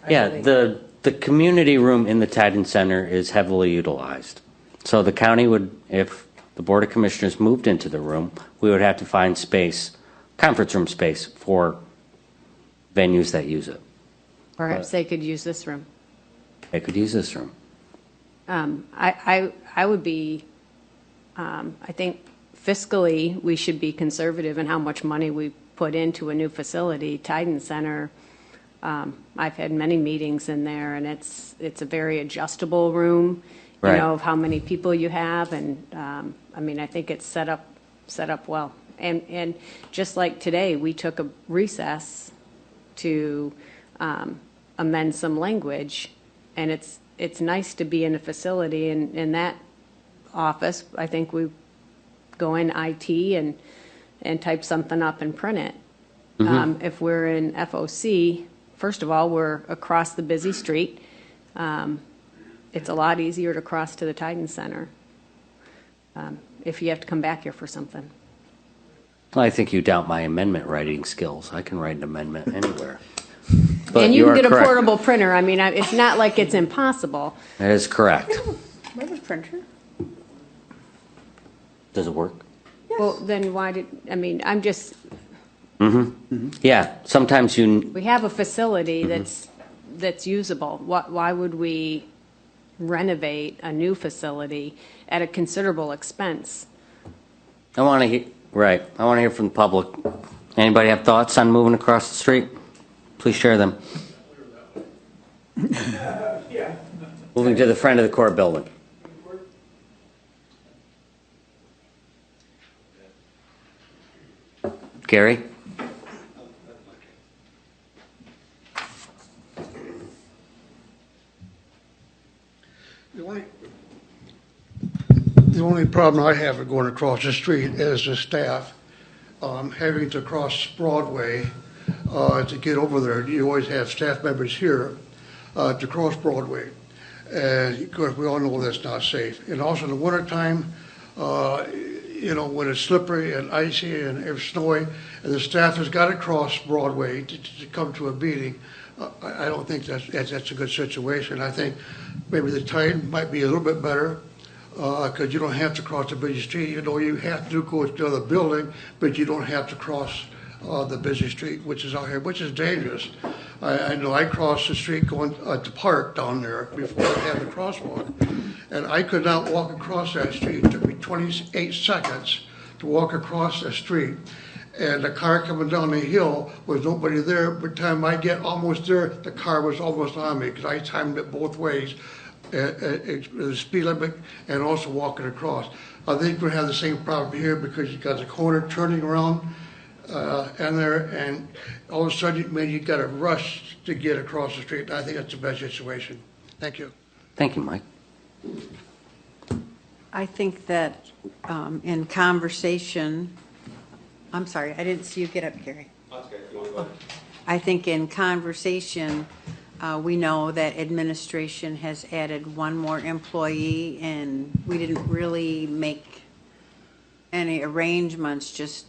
Yeah, the community room in the Titan Center is heavily utilized. So the county would, if the Board of Commissioners moved into the room, we would have to find space, conference room space, for venues that use it. Perhaps they could use this room. They could use this room. I would be, I think fiscally, we should be conservative in how much money we put into a new facility. Titan Center, I've had many meetings in there, and it's a very adjustable room, you Right. know, of how many people you have, and I mean, I think it's set up well. And just like today, we took a recess to amend some language, and it's nice to be in a facility. And in that office, I think we go in IT and type something up and print it. If we're in FOC, first of all, we're across the busy street. It's a lot easier to cross to the Titan Center if you have to come back here for something. Well, I think you doubt my amendment writing skills. I can write an amendment anywhere. But And you can are get a correct. portable printer. I mean, it's not like it's impossible. That is correct. Where's the printer? Does it work? Well, then I'm just, Yeah, sometimes we have a facility that's usable. Why would we renovate a new facility at a considerable expense? I want to hear from the public. Anybody have thoughts on moving across the street? Please share them. Moving to the front of the court building. Gary? The only problem I have with going across the street is the staff having to cross Broadway to get over there. You always have staff members here to cross Broadway. And of course, we all know that's not safe. And also in the wintertime, when it's slippery and icy and snowy, and the staff has got to cross Broadway to come to a meeting, I don't think that's a good situation. I think maybe the Titan might be a little bit better because you don't have to cross the busy street. You know, you have to go to the building, but you don't have to cross the busy street, which is out here, which is dangerous. I know I crossed the street going to park down there before I had the crosswalk, and I could not walk across that street. It took me 28 seconds to walk across the street, and the car coming down the hill was nobody there. By the time I get almost there, the car was almost on me because I timed it both ways, the speed limit and also walking across. I think we have the same problem here because you got the corner turning around. And all of a sudden, you got to rush to get across the street. I think that's the best situation. Thank you. Thank you, Mike. I think that in conversation, I'm sorry, I didn't see you get up, Gary. I think in conversation, We know that administration has added one more employee, and we didn't really make any arrangements, just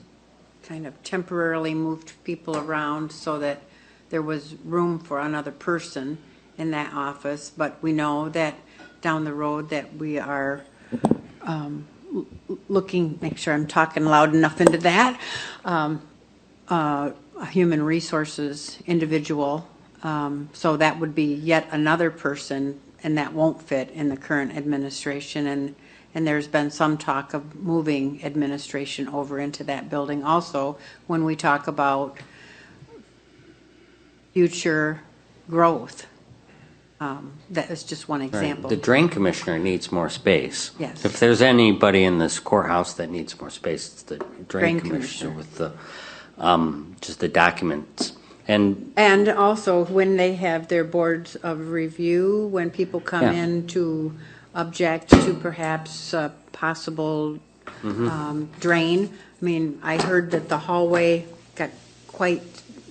kind of temporarily moved people around so that there was room for another person in that office. But we know that down the road that we are looking, make sure I'm talking loud enough into that, a human resources individual. So that would be yet another person, and that won't fit in the current administration. And there's been some talk of moving administration over into that building also when we talk about future growth. That is just one example. The drain commissioner needs more space. Yes. If there's anybody in this courthouse that needs more space, it's the drain commissioner commissioner. with the, just the documents. And also when they have their boards of review, when people come Yeah. in to object to perhaps a possible drain. I mean, I heard that the hallway got quite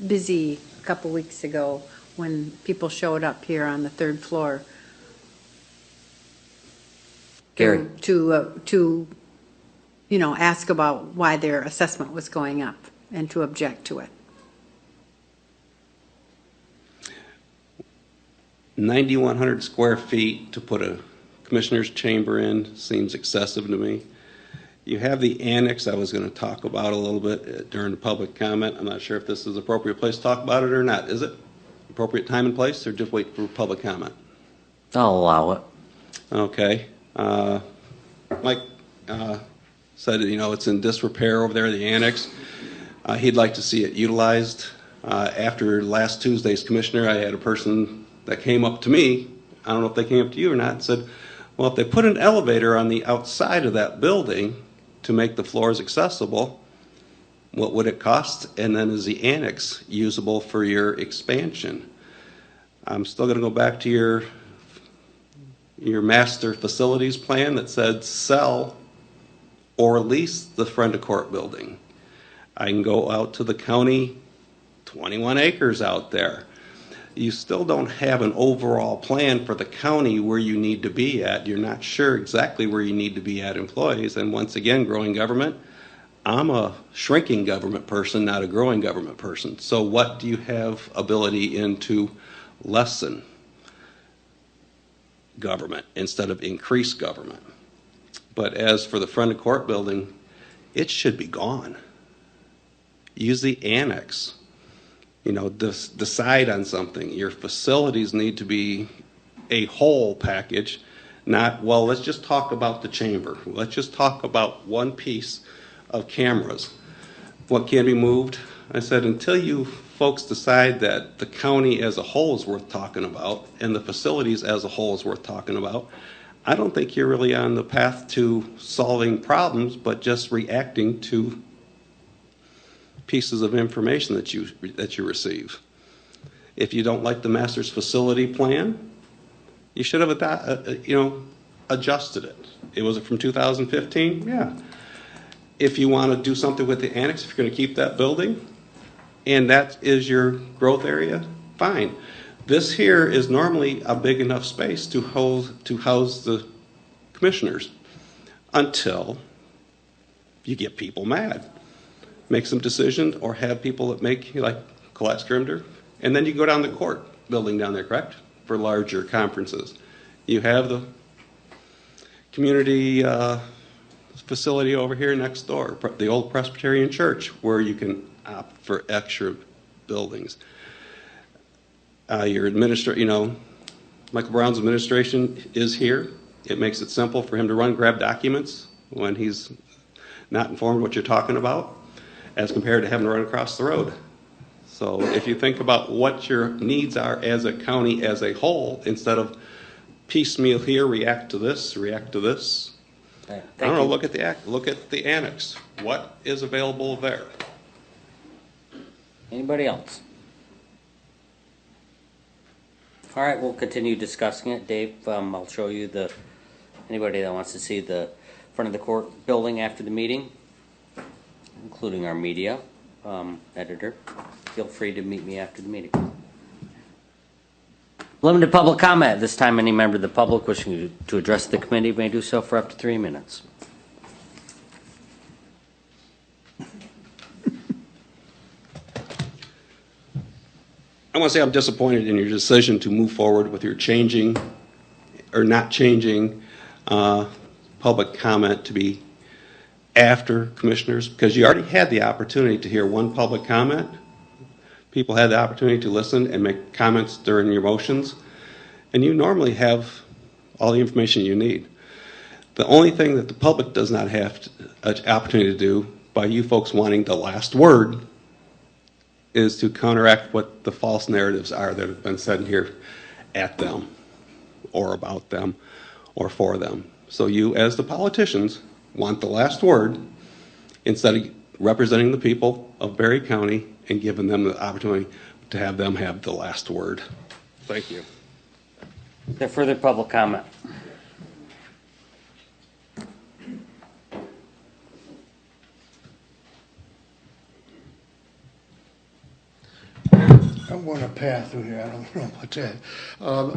busy a couple weeks ago when people showed up here on the third floor. Gary. To ask about why their assessment was going up and to object to it. 9,100 square feet to put a commissioner's chamber in seems excessive to me. You have the annex I was going to talk about a little bit during the public comment. I'm not sure if this is the appropriate place to talk about it or not. Is it appropriate time and place, or just wait for public comment? I'll allow it. Okay. Mike said, it's in disrepair over there, the annex. He'd like to see it utilized. After last Tuesday's commissioner, I had a person that came up to me, I don't know if they came up to you or not, and said, well, if they put an elevator on the outside of that building to make the floors accessible, what would it cost? And then is the annex usable for your expansion? I'm still going to go back to your master facilities plan that said sell or lease the front of court building. I can go out to the county, 21 acres out there. You still don't have an overall plan for the county where you need to be at. You're not sure exactly where you need to be at employees. And once again, growing government, I'm a shrinking government person, not a growing government person. So what do you have ability in to lessen government instead of increase government? But as for the front of court building, it should be gone. Use the annex. Decide on something. Your facilities need to be a whole package, not, well, let's just talk about the chamber. Let's just talk about one piece of cameras. What can be moved? I said, until you folks decide that the county as a whole is worth talking about and the facilities as a whole is worth talking about, I don't think you're really on the path to solving problems, but just reacting to pieces of information that you receive. If you don't like the master's facility plan, you should have adjusted it. Was it from 2015? Yeah. If you want to do something with the annex, if you're going to keep that building, and that is your growth area, fine. This here is normally a big enough space to house the commissioners until you get people mad. Make some decisions, or have people that make, like Colette Scrimder, and then you go down the court building down there, correct? For larger conferences. You have the community facility over here next door, the old Presbyterian Church, where you can opt for extra buildings. Your Michael Brown's administration is here. It makes it simple for him to grab documents when he's not informed what you're talking about, as compared to having to run across the road. So if you think about what your needs are as a county as a whole, instead of piecemeal here, react to this. Okay, I don't know, look at the annex. What is available there? Anybody else? All right, we'll continue discussing it. Dave, I'll show you anybody that wants to see the front of the court building after the meeting, including our media editor. Feel free to meet me after the meeting. Limited public comment. At this time, any member of the public wishing to address the committee may do so for up to 3 minutes. I want to say I'm disappointed in your decision to move forward with your changing or not changing public comment to be after commissioners, because you already had the opportunity to hear one public comment. People had the opportunity to listen and make comments during your motions, and you normally have all the information you need. The only thing that the public does not have an opportunity to do, by you folks wanting the last word, is to counteract what the false narratives are that have been said here at them, or about them, or for them. So you, as the politicians, want the last word instead of representing the people of Berry County and giving them the opportunity to have them have the last word. Thank you. Is there further public comment? I'm going to pass through here. I don't know about that.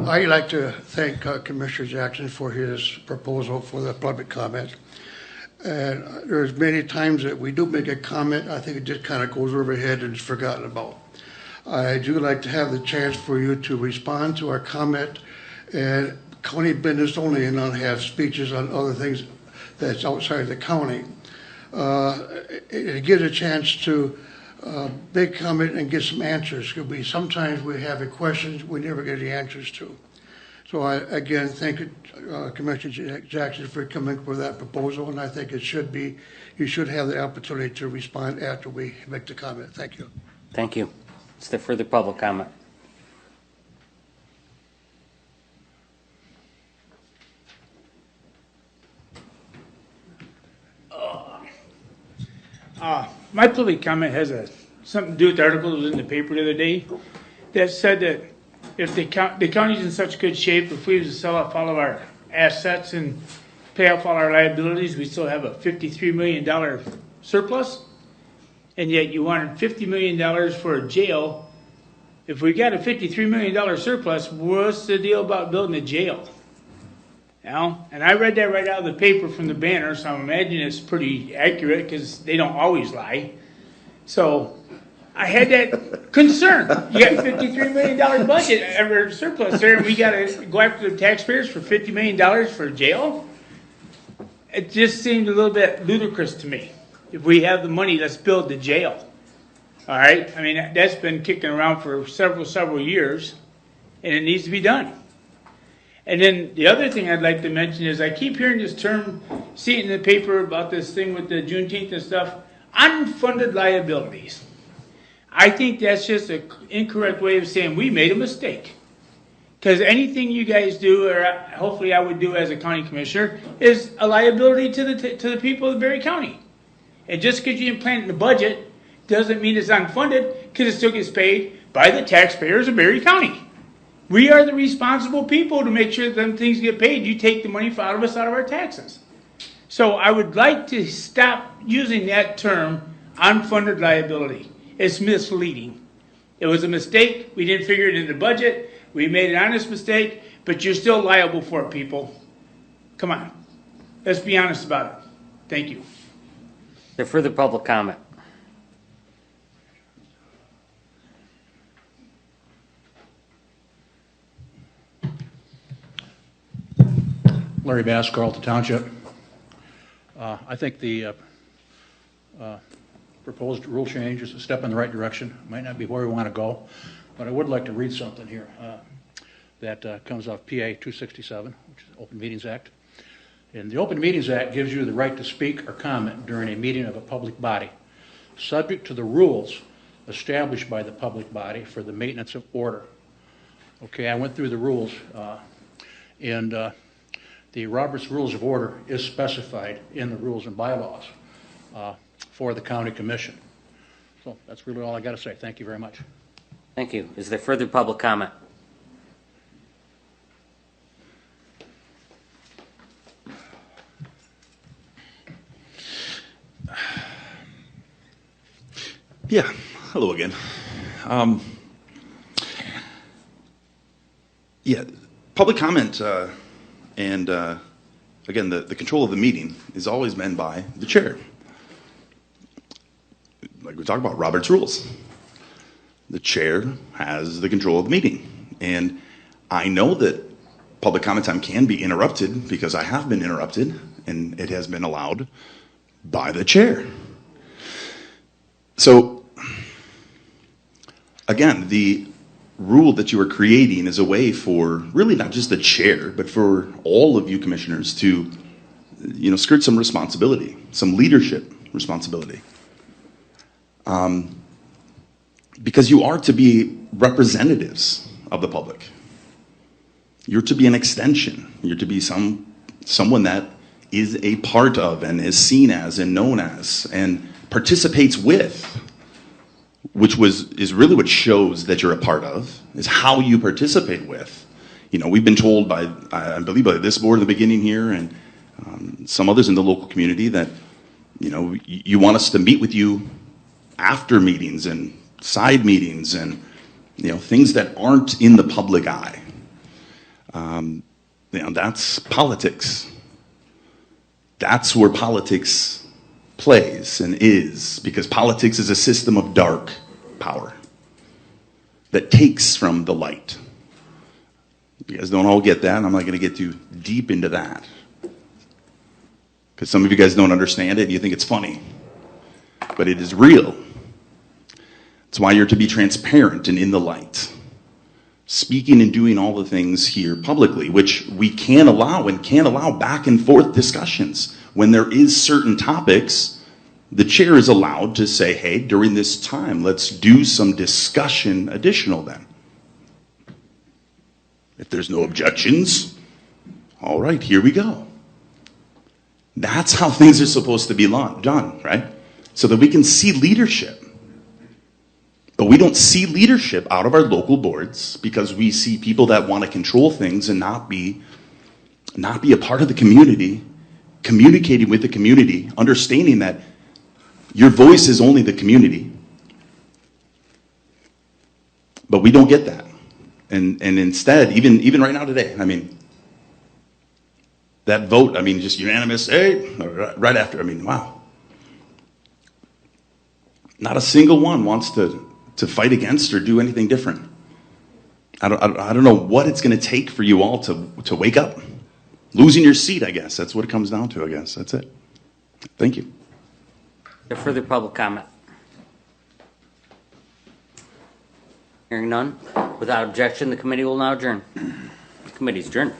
I'd like to thank Commissioner Jackson for his proposal for the public comment. And there's many times that we do make a comment, I think it just kind of goes over head and is forgotten about. I do like to have the chance for you to respond to our comment and county business only, and not have speeches on other things that's outside the county. It gives a chance to make comment and get some answers. Sometimes we have questions we never get the answers to. So I, again, thank Commissioner Jackson for coming up with that proposal, and I think it should be, you should have the opportunity to respond after we make the comment. Thank you. Thank you. Is there further public comment? My public comment has something to do with the article that was in the paper the other day that said that if the county's in such good shape, if we was to sell off all of our assets and pay off all our liabilities, we still have a $53 million surplus, and yet you wanted $50 million for a jail. If we got a $53 million surplus, what's the deal about building a jail? You know? And I read that right out of the paper from the Banner, so I'm imagining it's pretty accurate because they don't always lie. So I had that concern. You got a $53 million budget ever surplus there, and we got to go after the taxpayers for $50 million for a jail? It just seemed a little bit ludicrous to me. If we have the money, let's build the jail. All right? I mean, that's been kicking around for several years, and it needs to be done. And then the other thing I'd like to mention is I keep hearing this term, see it in the paper about this thing with the Juneteenth and stuff, unfunded liabilities. I think that's just an incorrect way of saying we made a mistake. Because anything you guys do, or hopefully I would do as a county commissioner, is a liability to the people of Berry County. And just because you didn't plan it in the budget doesn't mean it's unfunded, because it still gets paid by the taxpayers of Berry County. We are the responsible people to make sure that them things get paid. You take the money out of us out of our taxes. So I would like to stop using that term, unfunded liability. It's misleading. It was a mistake. We didn't figure it in the budget. We made an honest mistake, but you're still liable for it, people. Come on. Let's be honest about it. Thank you. Is there further public comment? Larry Bass, Carlton Township. I think the proposed rule change is a step in the right direction. Might not be where we want to go, but I would like to read something here that comes off PA 267, which is the Open Meetings Act. And the Open Meetings Act gives you the right to speak or comment during a meeting of a public body, subject to the rules established by the public body for the maintenance of order. Okay, I went through the rules, and the Robert's Rules of Order is specified in the rules and bylaws for the county commission. So that's really all I got to say. Thank you very much. Thank you. Is there further public comment? Yeah, hello again. Yeah, public comment, and again, the control of the meeting is always been by the chair. Like we talked about Robert's rules. The chair has the control of the meeting. And I know that public comment time can be interrupted because I have been interrupted and it has been allowed by the chair. So, again, the rule that you are creating is a way for really not just the chair, but for all of you commissioners to, skirt some responsibility, some leadership responsibility. Because you are to be representatives of the public. You're to be an extension. You're to be someone that is a part of and is seen as and known as and participates with, which is really what shows that you're a part of, is how you participate with. We've been told by, I believe, by this board in the beginning here and some others in the local community that, you want us to meet with you after meetings and side meetings and, things that aren't in the public eye. That's politics. That's where politics plays and is, because politics is a system of dark power that takes from the light. You guys don't all get that, and I'm not going to get too deep into that, because some of you guys don't understand it and you think it's funny, but it is real. It's why you're to be transparent and in the light, speaking and doing all the things here publicly, which we can allow and can allow back and forth discussions. When there is certain topics, the chair is allowed to say, hey, during this time, let's do some discussion additional then. If there's no objections, all right, here we go. That's how things are supposed to be done, right? So that we can see leadership. But we don't see leadership out of our local boards because we see people that want to control things and not be a part of the community, communicating with the community, understanding that your voice is only the community. But we don't get that. And instead, even right now today, that vote, just unanimous, hey, right after, wow. Not a single one wants to fight against or do anything different. I don't know what it's going to take for you all to wake up. Losing your seat, I guess. That's what it comes down to, I guess. That's it. Thank you. Is there further public comment? Hearing none. Without objection, the committee will now adjourn. The committee is adjourned.